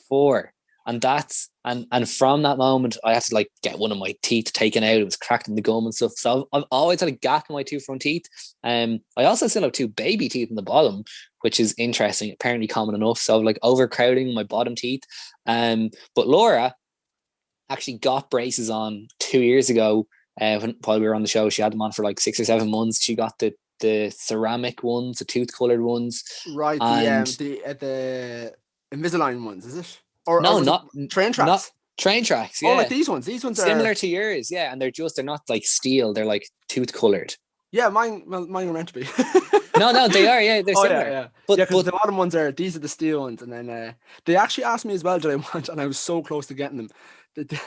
4. And that's and from that moment I had to like get one of my teeth taken out. It was cracked in the gum and stuff. So I've always had a gap in my 2 front teeth. I also still have 2 baby teeth in the bottom, which is interesting, apparently common enough. So like overcrowding my bottom teeth. But Laura actually got braces on 2 years ago. While we were on the show, she had them on for like 6 or 7 months. She got the ceramic ones, the tooth colored ones. Right, the Invisalign ones, is it? Or not train tracks. Not train tracks. Yeah. Oh, like these ones. These ones similar to yours, yeah, and they're not like steel. They're like tooth colored. Yeah, mine are meant to be. No, they are. Yeah, they're similar. Yeah. But the bottom ones these are the steel ones, and then they actually asked me as well, did I want? And I was so close to getting them.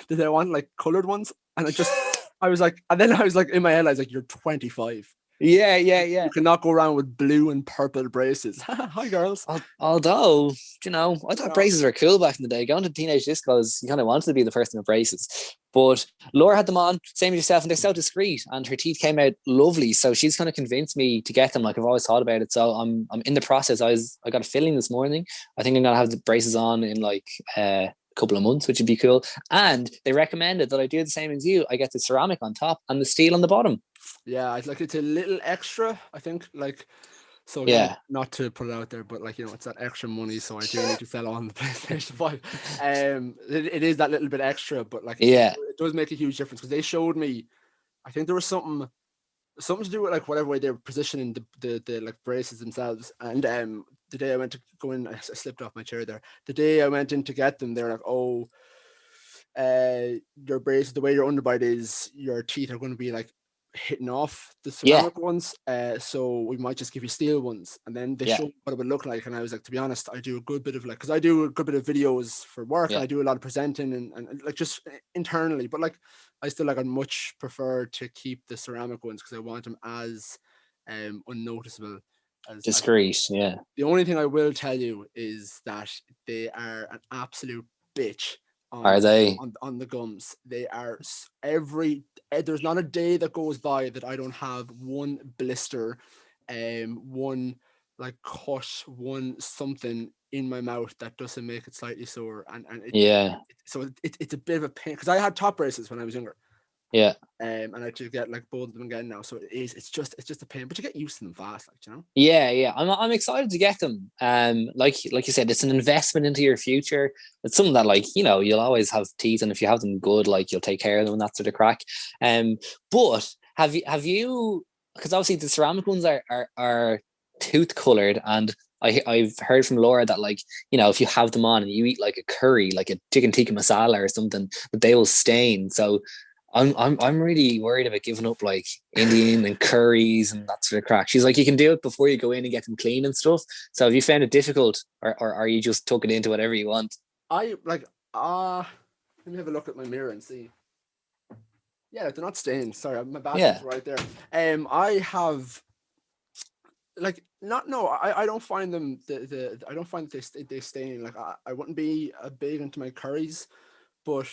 Did I want like colored ones? And I was like, and then I was like, in my head, I was like, you're 25. Yeah. You cannot go around with blue and purple braces. Hi, girls. Although, I thought braces were cool back in the day. Going to teenage discos, you kind of wanted to be the person with braces. But Laura had them on, same as yourself, and they're so discreet, and her teeth came out lovely. So she's kind of convinced me to get them. Like, I've always thought about it. So I'm in the process. I got a filling this morning. I think I'm gonna have the braces on in like a couple of months, which would be cool. And they recommended that I do the same as you. I get the ceramic on top and the steel on the bottom. Yeah, it's a little extra, I think, like, so yeah, not to put it out there, but like, it's that extra money, so I do need to sell on the PlayStation 5. It is that little bit extra, but like, it does make a huge difference, because they showed me, I think there was something to do with like whatever way they were positioning the like braces themselves. And the day I went to go in, I slipped off my chair there. The day I went in to get them, they're like, your braces, the way your underbite is, your teeth are going to be like hitting off the Yeah. ceramic ones, so we might just give you steel ones, and then they Yeah. show what it would look like. And I was like, to be honest, I do a good bit of like, because I do a good bit of videos for work, Yeah. and I do a lot of presenting and like just internally, but like I still like I'd much prefer to keep the ceramic ones because I want them as unnoticeable as Discreet. Yeah. the only thing I will tell you is that they are an absolute bitch Are they? on the gums. They are there's not a day that goes by that I don't have one blister, one like cut, one something in my mouth that doesn't make it slightly sore, and Yeah. so it's a bit of a pain because I had top braces when I was younger. Yeah. And I just get like both of them again now, so it's just a pain, but you get used to them fast, like, you know. Yeah. I'm excited to get them. Like you said, it's an investment into your future. It's something that, like, you know, you'll always have teeth, and if you have them good, like, you'll take care of them and that sort of crack. But have you? Because obviously the ceramic ones are tooth colored, and I've heard from Laura that, like, you know, if you have them on and you eat like a curry, like a chicken tikka masala or something, that they will stain. So I'm really worried about giving up like Indian and curries and that sort of crack. She's like, you can do it before you go in and get them clean and stuff. So have you found it difficult, or are you just tucking into whatever you want? I like let me have a look at my mirror and see. Yeah, they're not stained. Sorry, my bathroom's Yeah. right there. I have like not no, I don't find them I don't find they stain. Like I wouldn't be a big into my curries, but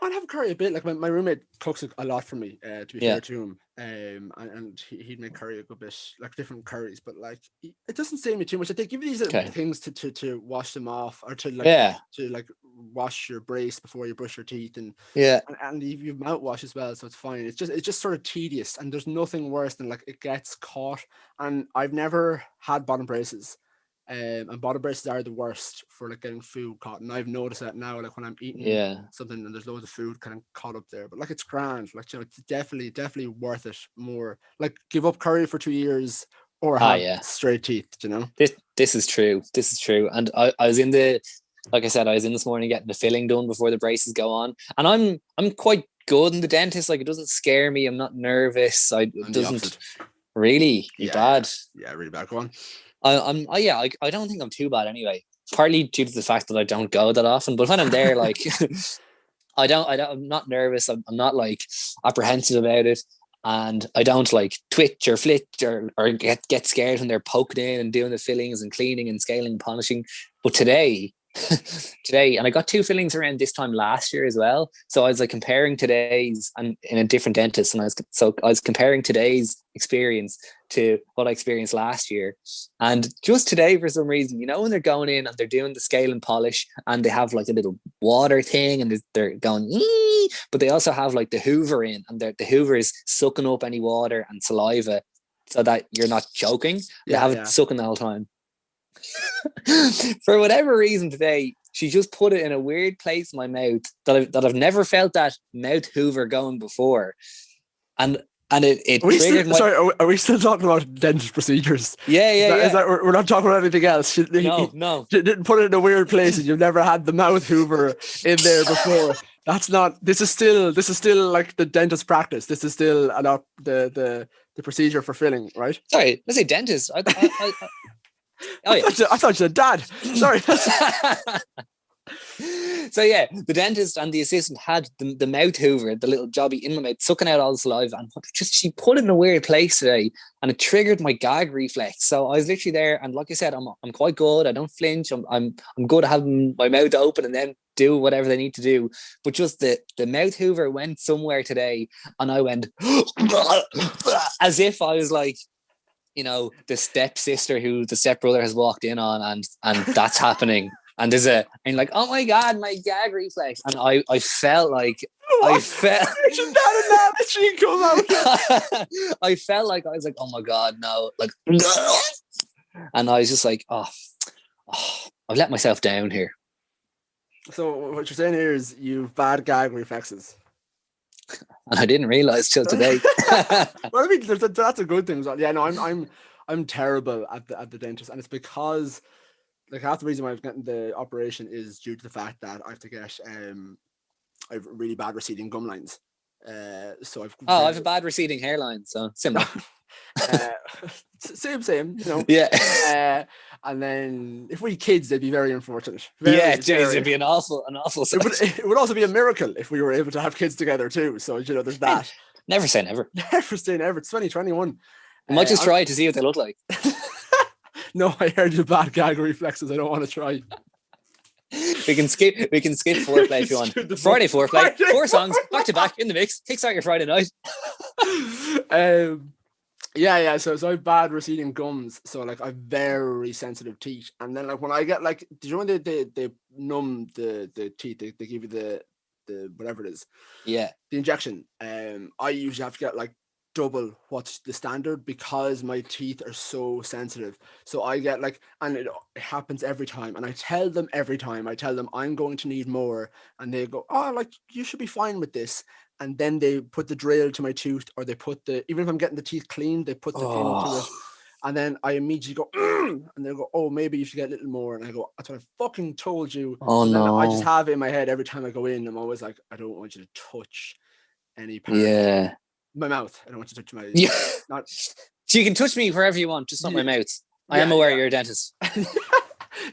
I'd have curry a bit. Like my roommate cooks a lot for me, to be Yeah. fair to him. And he'd make curry a good bit, like different curries, but like it doesn't stain me too much. Like, they give you these Okay. things to wash them off, or Yeah. to like wash your brace before you brush your teeth, and Yeah. you mouthwash as well, so it's fine. It's just sort of tedious, and there's nothing worse than like it gets caught. And I've never had bottom braces. And bottom braces are the worst for like getting food caught, and I've noticed that now. Like when I'm eating Yeah. something and there's loads of food kind of caught up there, but like it's grand. Like, you know, it's definitely worth it more. Like give up curry for 2 years or have Yeah. straight teeth. You know. This is true. This is true. And I was in the, like I said, I was in this morning getting the filling done before the braces go on, and I'm quite good in the dentist. Like, it doesn't scare me. I'm not nervous. It I'm the doesn't opposite. really. You bad. Yeah, really bad. Go on. I don't think I'm too bad anyway. Partly due to the fact that I don't go that often, but when I'm there, like, I'm not nervous. I'm not like apprehensive about it, and I don't like twitch or flit or get scared when they're poking in and doing the fillings and cleaning and scaling and polishing. But today, and I got 2 fillings around this time last year as well. So I was like comparing today's, and in a different dentist, and I was comparing today's experience to what I experienced last year. And just today, for some reason, you know, when they're going in and they're doing the scale and polish, and they have like a little water thing, and they're going, ee! But they also have like the Hoover in, and the Hoover is sucking up any water and saliva so that you're not choking. They have it sucking the whole time. For whatever reason today, she just put it in a weird place in my mouth that I've never felt that mouth Hoover going before, and it triggered my. Sorry, are we still talking about dentist procedures? Yeah. Is that we're not talking about anything else? No. Didn't put it in a weird place, and you've never had the mouth Hoover in there before. That's not. This is still like the dentist practice. This is still the procedure for filling, right? Sorry, let's say dentist. Oh yeah. I thought you said dad. Sorry. So yeah, the dentist and the assistant had the mouth Hoover, the little jobby in my mouth, sucking out all the saliva, and she put it in a weird place today, and it triggered my gag reflex. So I was literally there, and like I said, I'm quite good. I don't flinch. I'm good at having my mouth open and then do whatever they need to do. But just the mouth Hoover went somewhere today, and I went as if I was like, you know, the stepsister who the stepbrother has walked in on, and that's happening. And and like, oh my God, my gag reflex. And I felt like I felt I felt like I was like, oh my God, no. Like, and I was just like, oh, I've let myself down here. So what you're saying here is you've bad gag reflexes. And I didn't realize till today. Well, I mean, that's a good thing. Yeah, no, I'm terrible at the dentist, and it's because like half the reason why I've gotten the operation is due to the fact that I have to get I have really bad receding gum lines. So I've I have a bad receding hairline, so similar. Same, you know. Yeah. And then if we kids, they'd be very unfortunate. Yeah, geez, it'd be an awful It would also be a miracle if we were able to have kids together too. So, you know, there's that. Never say never. Never say never. It's 2021. We might just try to see what they look like. No, I heard your bad gag reflexes. I don't want to try. We can skip foreplay if you want. Friday foreplay, 4 songs back to back in the mix. Kickstart your Friday night. Yeah. So I have bad receding gums. So like I've very sensitive teeth. And then like when I get like, did you know when they numb the teeth? They give you the whatever it is. Yeah. The injection. I usually have to get like double what's the standard because my teeth are so sensitive. So I get like, and it happens every time. And I tell them every time, I'm going to need more. And they go, oh, like you should be fine with this. And then they put the drill to my tooth, or they put even if I'm getting the teeth cleaned, they put the pin to it. And then I immediately go, and they go, oh, maybe you should get a little more. And I go, that's what I fucking told you. Oh, so no. Then I just have it in my head every time I go in. I'm always like, I don't want you to touch any part. Yeah. My mouth. I don't want you to touch my. Yeah. Not. So you can touch me wherever you want, just not my mouth. I am aware you're a dentist.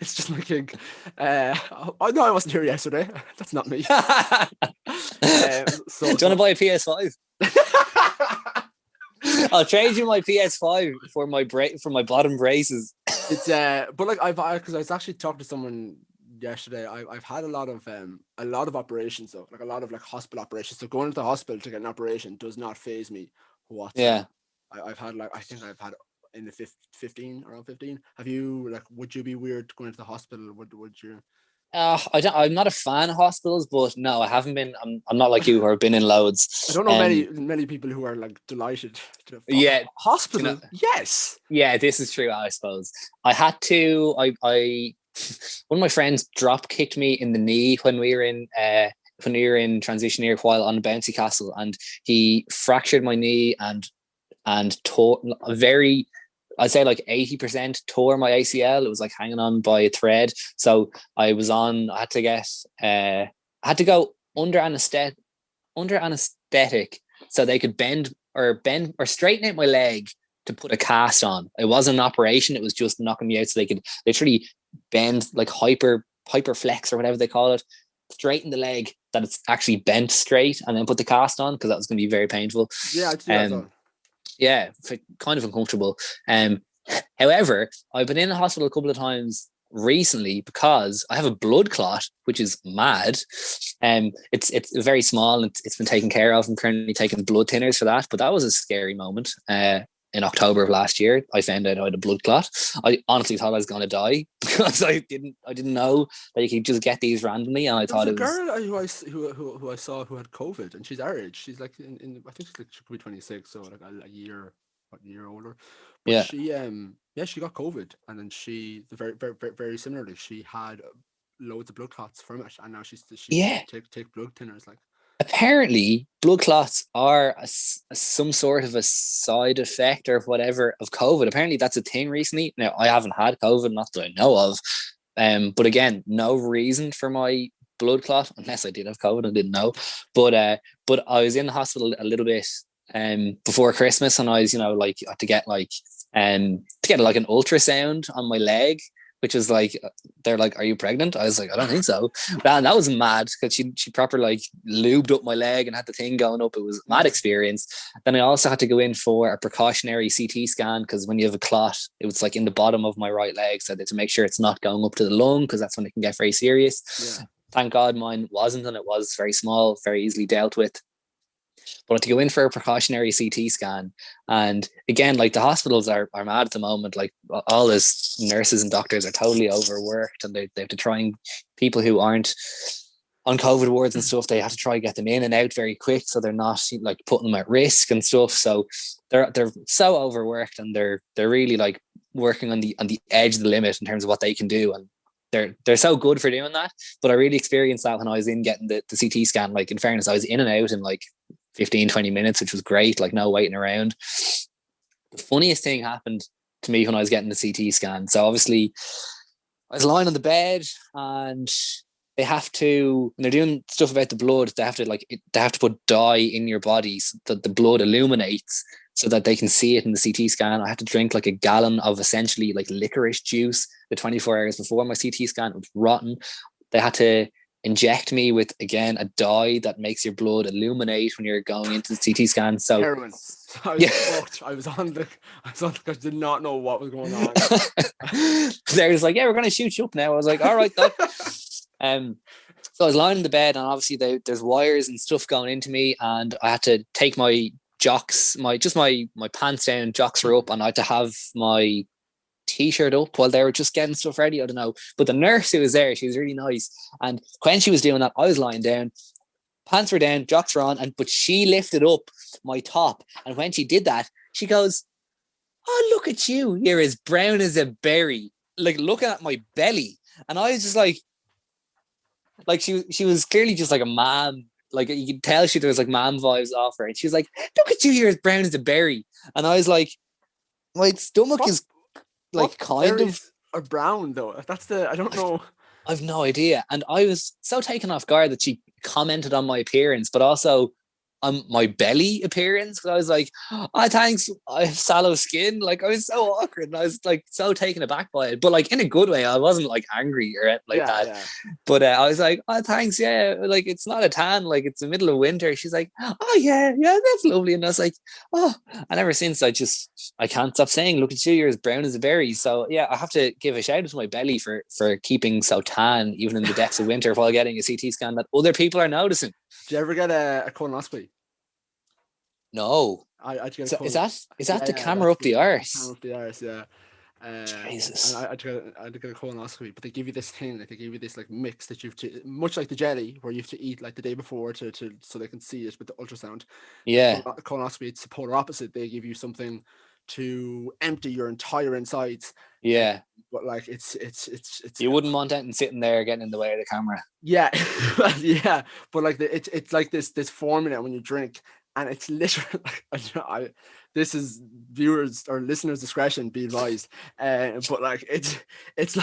It's just my kink. No, I wasn't here yesterday. That's not me. Do you want to buy a PS5? I'll trade you my PS5 for my bottom braces. It's but like because I was actually talking to someone yesterday. I've had a lot of operations though, like a lot of like hospital operations. So going to the hospital to get an operation does not faze me whatsoever. Yeah. I've had in the 15 around 15. Have you like? Would you be weird going to the hospital? Would you? I'm not a fan of hospitals, but no, I haven't been. I'm not like you who have been in loads. I don't know many people who are like delighted. Hospital. You know, yes. Yeah, this is true. I suppose I had to. I one of my friends drop kicked me in the knee when we were in transition year while on the bouncy castle, and he fractured my knee and tore I'd say like 80% tore my ACL. It was like hanging on by a thread. So I had to go under anesthetic so they could bend or straighten out my leg to put a cast on. It wasn't an operation. It was just knocking me out so they could literally bend, like hyper flex or whatever they call it, straighten the leg that it's actually bent straight and then put the cast on, because that was going to be very painful. Yeah, I'd see that. Yeah, kind of uncomfortable. However, I've been in the hospital a couple of times recently because I have a blood clot, which is mad. It's very small and it's been taken care of. I'm currently taking blood thinners for that, but that was a scary moment. In October of last year, I found out I had a blood clot. I honestly thought I was going to die because I didn't know that you could just get these randomly, and I thought it was a girl who I saw who had COVID, and she's our age. She's like in I think she could be 26, so like a year older. But yeah. She got COVID, and then she very very very similarly, she had loads of blood clots from it, and now she take blood thinners like. Apparently, blood clots are some sort of a side effect or whatever of COVID. Apparently, that's a thing recently. Now, I haven't had COVID, not that I know of. But again, no reason for my blood clot, unless I did have COVID and didn't know. But I was in the hospital a little bit before Christmas, and I was, like, to get like an ultrasound on my leg, which is like, they're like, are you pregnant? I was like, I don't think so. And that was mad because she proper like lubed up my leg and had the thing going up. It was a mad experience. Then I also had to go in for a precautionary CT scan, because when you have a clot, it was like in the bottom of my right leg. So to make sure it's not going up to the lung, because that's when it can get very serious. Yeah. Thank God mine wasn't, and it was very small, very easily dealt with. But I had to go in for a precautionary CT scan. And again, like, the hospitals are mad at the moment. Like, all those nurses and doctors are totally overworked, and they have to try and people who aren't on COVID wards and stuff, they have to try and get them in and out very quick, so they're not like putting them at risk and stuff. So they're so overworked, and they're really like working on the edge of the limit in terms of what they can do. And they're so good for doing that. But I really experienced that when I was in getting the CT scan. Like, in fairness, I was in and out in like 15-20 minutes, which was great, like no waiting around. The funniest thing happened to me when I was getting the CT scan. So obviously I was lying on the bed, and they have to, when they're doing stuff about the blood, they have to put dye in your body so that the blood illuminates so that they can see it in the CT scan. I had to drink like a gallon of essentially like licorice juice the 24 hours before my CT scan. It was rotten. They had to inject me with, again, a dye that makes your blood illuminate when you're going into the CT scan. So heroin. I was fucked. I did not know what was going on. They was like, yeah, we're going to shoot you up now. I was like, all right, doc. So I was lying in the bed, and obviously there's wires and stuff going into me, and I had to take my jocks, my pants down, jocks were up, and I had to have my t-shirt up while they were just getting stuff ready. I don't know. But the nurse who was there, she was really nice. And when she was doing that, I was lying down, pants were down, jocks were on, but she lifted up my top. And when she did that, she goes, oh, look at you. You're as brown as a berry. Like looking at my belly. And I was just like she was clearly just like a mom. Like you could tell there was like mom vibes off her. And she was like, look at you, you're as brown as a berry. And I was like, my stomach is like kind of are brown though. I don't know. I've no idea. And I was so taken off guard that she commented on my appearance, but also on my belly appearance. Because I was like, oh, thanks, I have sallow skin. Like I was so awkward, and I was like so taken aback by it, but like in a good way. I wasn't like angry or anything like that. Yeah. But I was like, oh, thanks, yeah, like it's not a tan, like it's the middle of winter. She's like, oh yeah, that's lovely. And I was like, oh, and ever since I can't stop saying, look at you, you're as brown as a berry. So yeah, I have to give a shout out to my belly for keeping so tan even in the depths of winter while getting a CT scan that other people are noticing. Did you ever get a colonoscopy? No. I get is that the camera up the arse? Camera up the arse, yeah. Jesus. And I had to get a colonoscopy, but they give you this thing, like they give you this like mix that you have to, much like the jelly, where you have to eat like the day before to so they can see it with the ultrasound. Yeah. The colonoscopy, it's the polar opposite. They give you something to empty your entire insides. Yeah. But like it's you wouldn't want anything sitting there getting in the way of the camera. Yeah. Yeah. But like it's like this formula when you drink. And it's literally, this is viewers or listeners' discretion, be advised. But like it's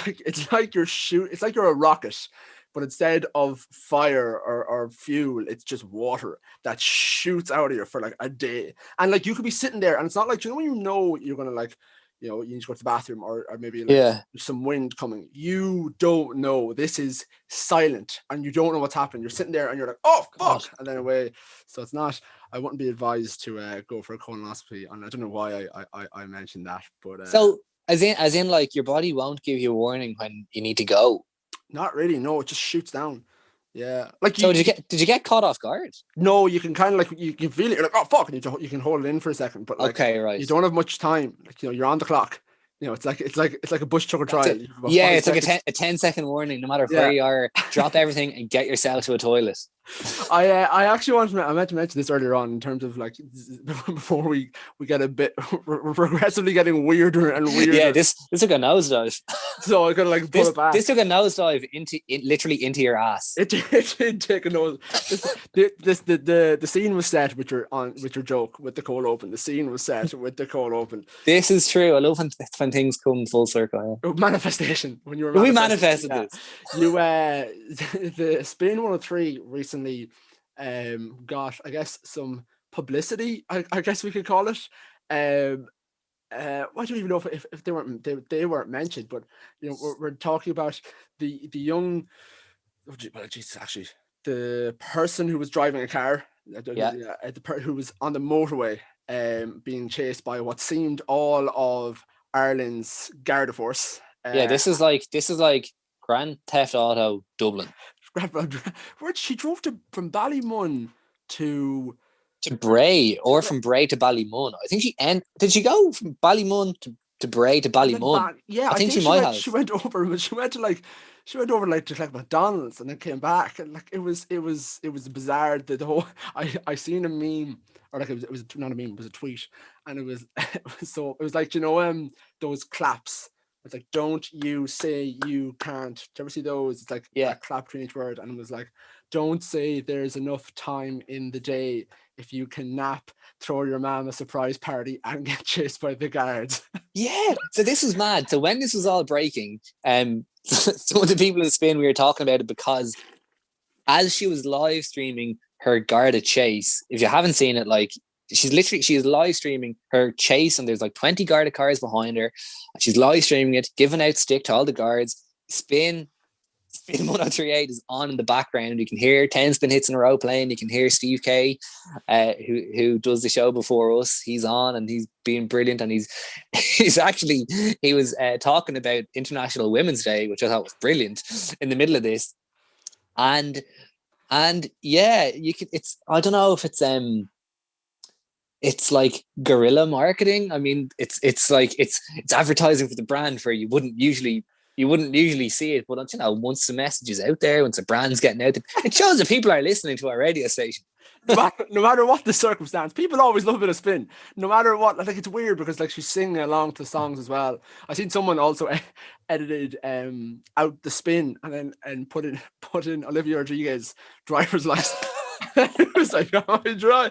like you're a rocket, but instead of fire or fuel, it's just water that shoots out of you for like a day. And like you could be sitting there, and it's not like when you're gonna like, you need to go to the bathroom or maybe there's some wind coming. You don't know. This is silent, and you don't know what's happening. You're sitting there, and you're like, oh fuck, and then away. So it's not. I wouldn't be advised to go for a colonoscopy, and I don't know why I mentioned that, but so as in like your body won't give you a warning when you need to go. Not really. No, it just shoots down. Yeah. Like so did you get caught off guard? No, you can kind of like you can feel it. You're like, oh fuck, and you can hold it in for a second, but like, okay, right. You don't have much time. Like you're on the clock. It's like a bush chucker trial. Yeah, it's seconds. Like a 10-second warning. No matter where you are, drop everything and get yourself to a toilet. I actually meant to mention this earlier on in terms of like before we get a bit progressively getting weirder and weirder. Yeah, this took a nosedive. So I gotta like pull it back. This took a nosedive literally into your ass. It did take a nose. The scene was set with your joke with the cold open. The scene was set with the cold open. This is true. I love when things come full circle. Yeah. Manifestation. When you were we manifested this. You the Spin 103 recently got, I guess, some publicity, I guess we could call it. I don't even know if they weren't mentioned, but we're talking about the young, actually the person who was driving a car, who was on the motorway being chased by what seemed all of Ireland's Garda Force. This is like Grand Theft Auto Dublin. Where she drove from Ballymun to Bray, or from Bray to Ballymun. I think did she go from Ballymun to Bray to Ballymun? I think she might have. She went over to like McDonald's and then came back, and like it was bizarre. The whole I seen a meme, or like it was not a meme, it was a tweet, and it was like those claps. It's like, don't you say you can't. Do you ever see those? It's like a clap between each word. And it was like, don't say there's enough time in the day if you can nap, throw your mom a surprise party, and get chased by the guards. Yeah. So this was mad. So when this was all breaking, some of the people in Spain, we were talking about it because as she was live streaming her Garda chase, if you haven't seen it, like she is live streaming her chase, and there's like 20 Garda cars behind her. And she's live streaming it, giving out stick to all the guards. Spin 1038 is on in the background. You can hear 10 spin hits in a row playing. You can hear Steve K, who does the show before us. He's on and he's being brilliant. And he was talking about International Women's Day, which I thought was brilliant in the middle of this. And yeah, I don't know if it's like guerrilla marketing. I mean, it's like it's advertising for the brand where you wouldn't usually see it, but once the message is out there, once the brand's getting out there, it shows that people are listening to our radio station. No matter what the circumstance, people always love a bit of spin. No matter what, I think it's weird because like she's singing along to songs as well. I seen someone also edited out the spin and put in Olivia Rodriguez driver's license. It was like, oh, dry.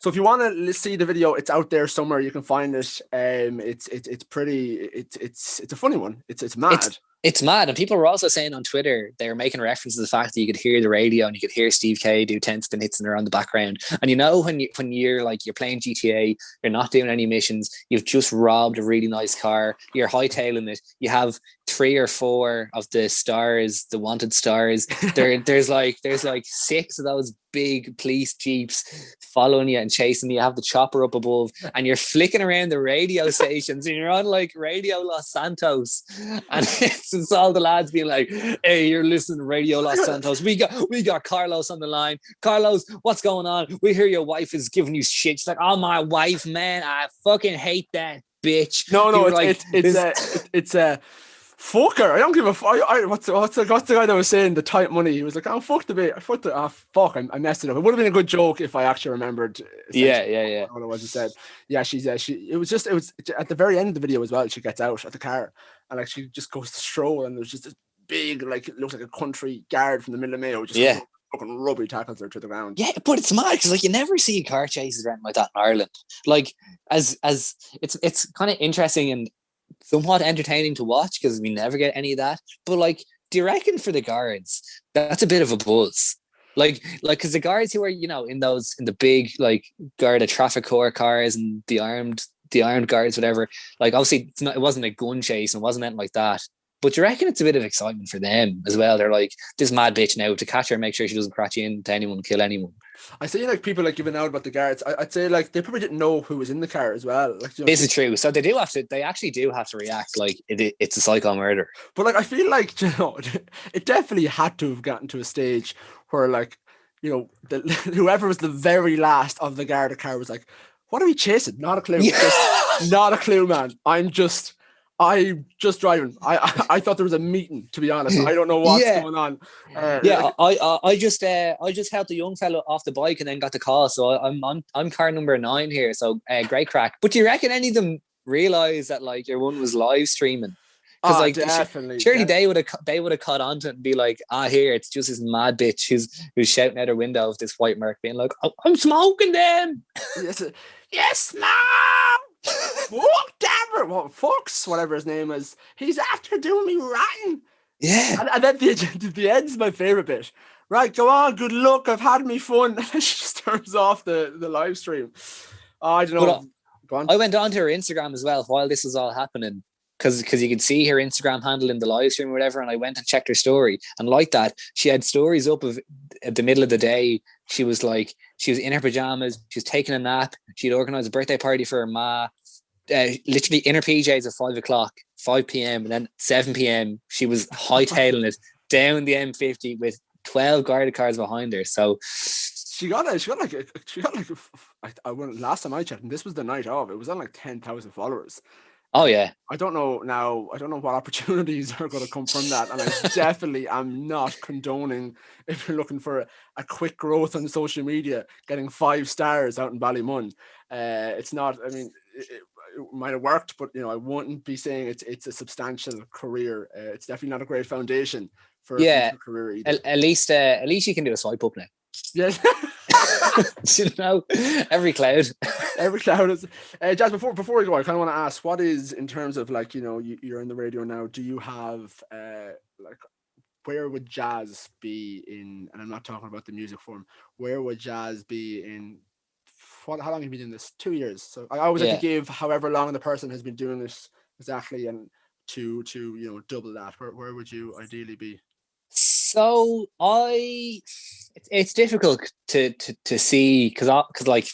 So if you want to see the video, it's out there somewhere. You can find it. It's pretty. It's a funny one. It's mad. It's mad. And people were also saying on Twitter, they were making reference to the fact that you could hear the radio and you could hear Steve K do 10 spin hits in there on the background. And when you're playing GTA, you're not doing any missions, you've just robbed a really nice car, you're hightailing it, you have 3 or 4 of the stars, the wanted stars. There's like 6 of those big police jeeps following you and chasing you. You have the chopper up above and you're flicking around the radio stations and you're on like Radio Los Santos, and it's all the lads being like, hey, you're listening to Radio Los Santos, we got Carlos on the line. Carlos, what's going on? We hear your wife is giving you shit. She's like, oh, my wife, man, I fucking hate that bitch. No, it's a fucker. I don't give a fuck. What's the guy that was saying the tight money? He was like, oh, fuck the bit. I messed it up. It would have been a good joke if I actually remembered. Yeah. What it was he said. Yeah, it was at the very end of the video as well. She gets out of the car and like she just goes to stroll, and there's just this big, like, it looks like a country guard from the middle of Mayo, just fucking rubby tackles her to the ground. Yeah, but it's mad because like you never see car chases or anything like that in Ireland. Like as it's kind of interesting and somewhat entertaining to watch because we never get any of that. But like, do you reckon for the guards that's a bit of a buzz? Like because the guards who are in the big like Garda traffic corps cars and the armed guards, whatever. Like obviously it wasn't a gun chase and it wasn't anything like that. But do you reckon it's a bit of excitement for them as well? They're like, this mad bitch now, to catch her and make sure she doesn't crash into anyone, kill anyone. I see like people like giving out about the guards. I'd say like they probably didn't know who was in the car as well. Like, this is true. So they actually do have to react like it's a psycho murder. But like I feel like it definitely had to have gotten to a stage where like whoever was the very last of the Garda car was like, what are we chasing? Not a clue. Not a clue, man. I'm just driving. I thought there was a meeting, to be honest. I don't know what's going on. I just helped a young fellow off the bike and then got the call. So I'm car number 9 here. So great crack. But do you reckon any of them realize that like your one was live streaming? Because like definitely, surely they would have caught on to it and be like, here it's just this mad bitch who's shouting out her window of this white Merc being like, oh, I'm smoking them. Yes, mom. Whatever, Fox, whatever his name is, he's after doing me rotten. Yeah, and then the end's my favorite bit. Right, go on, good luck. I've had me fun. And then she just turns off the live stream. I don't know. Go on. I went on to her Instagram as well while this was all happening because you could see her Instagram handle in the live stream or whatever. And I went and checked her story, and like that, she had stories up of at the middle of the day. She was in her pajamas. She was taking a nap. She'd organized a birthday party for her ma. Literally in her PJs at 5 p.m. and then 7 p.m. she was hightailing it down the M50 with 12 Garda cars behind her. So she got last time I checked, and this was the night of, it was on like 10,000 followers. Oh yeah. I don't know what opportunities are going to come from that, and I definitely am not condoning, if you're looking for a quick growth on social media, getting 5 stars out in Ballymun. It's not. I mean, it might have worked, but I wouldn't be saying it's a substantial career. It's definitely not a great foundation for a future career either. At least you can do a swipe up now. Yes. You know, every cloud. Every cloud is. Jazz, before we go, I kind of want to ask, what is, in terms of like, you're in the radio now. Do you have like, where would jazz be in? And I'm not talking about the music form. Where would jazz be in? How long have you been doing this? 2 years. So I always like to give however long the person has been doing this exactly, and to double that. Where would you ideally be? So it's difficult to see because like,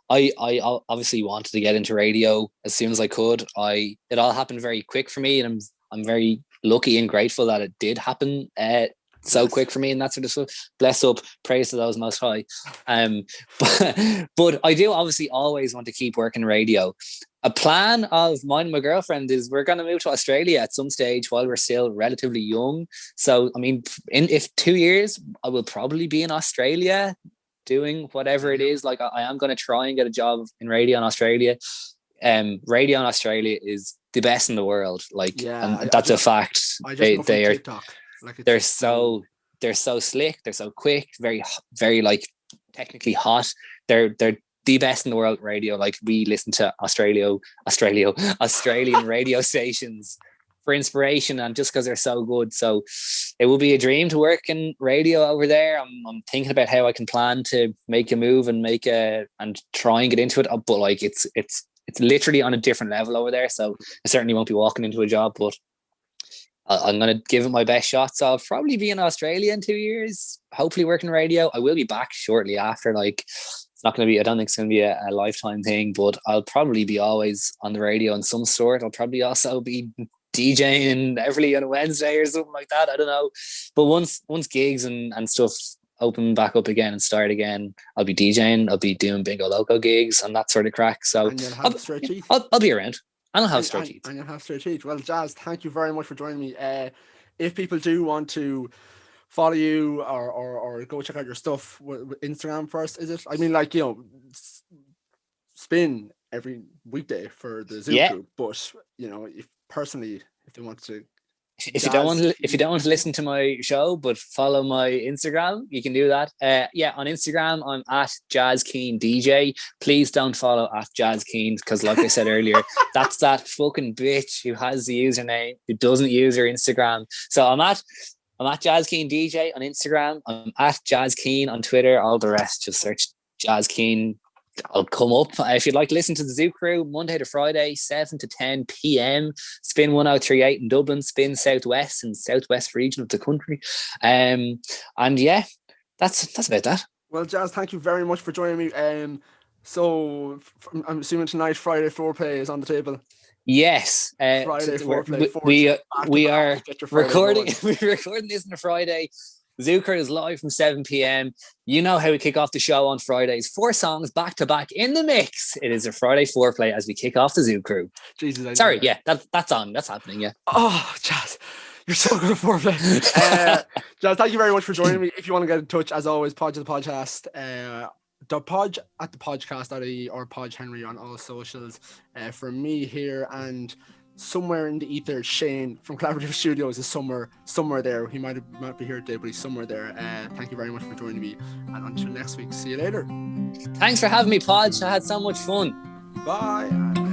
I obviously wanted to get into radio as soon as I could. It all happened very quick for me, and I'm very lucky and grateful that it did happen so quick for me and that sort of stuff. Bless up, praise to those most high. But I do obviously always want to keep working radio. A plan of mine and my girlfriend is we're going to move to Australia at some stage while we're still relatively young. So, I mean, if 2 years, I will probably be in Australia doing whatever it is. Like, I am going to try and get a job in radio in Australia. Radio in Australia is the best in the world. Like, and that's a fact. They are TikTok. They're so slick. They're so quick. Very, very like technically hot. They're the best in the world radio. Like, we listen to Australian radio stations for inspiration, and just because they're so good. So it will be a dream to work in radio over there. I'm thinking about how I can plan to make a move and and try and get into it. But like, it's literally on a different level over there. So I certainly won't be walking into a job, but I'm going to give it my best shot. So I'll probably be in Australia in 2 years, hopefully working radio. I will be back shortly after. Like, it's not going to be, I don't think it's going to be a lifetime thing, but I'll probably be always on the radio in some sort. I'll probably also be DJing in Everly on a Wednesday or something like that. I don't know. But once gigs and stuff open back up again and start again, I'll be DJing. I'll be doing bingo loco gigs and that sort of crack. So I'll be around. And I'll have straight teeth. And you'll have straight teeth. Well, Jazz, thank you very much for joining me. If people do want to follow you or go check out your stuff with Instagram first, is it? I mean, like, spin every weekday for the Zoom group, but if they want to, if you don't want to listen to my show but follow my Instagram, you can do that. On Instagram I'm at Jaz Keane DJ. Please don't follow at Jaz Keane, because like I said earlier, that's that fucking bitch who has the username who doesn't use her Instagram. So I'm at Jaz Keane DJ on Instagram. I'm at Jaz Keane on Twitter. All the rest, just search Jaz Keane. I'll come up. If you'd like to listen to the Zoo Crew, Monday to Friday, 7 to 10 p.m. Spin 1038 in Dublin, Spin Southwest and Southwest region of the country. And yeah, that's about that. Well, Jaz, thank you very much for joining me. So I'm assuming tonight Friday foreplay is on the table. Yes, Friday foreplay. We are recording. We're recording this on a Friday. Zoo Crew is live from 7 p.m. You know how we kick off the show on Fridays. 4 songs back to back in the mix. It is a Friday foreplay as we kick off the Zoo Crew. Jesus, sorry, yeah, that's on. That's happening. Yeah. Oh, Jaz, you're so good at foreplay. Jaz, thank you very much for joining me. If you want to get in touch, as always, Podge the Podcast. The Podge at the podcast.ie or Podge Henry on all socials. For me here and somewhere in the ether, Shane from Collaborative Studios is somewhere there. He might be here today, but he's somewhere there. Thank you very much for joining me, and until next week, see you later. Thanks for having me, Podge. I had so much fun. Bye.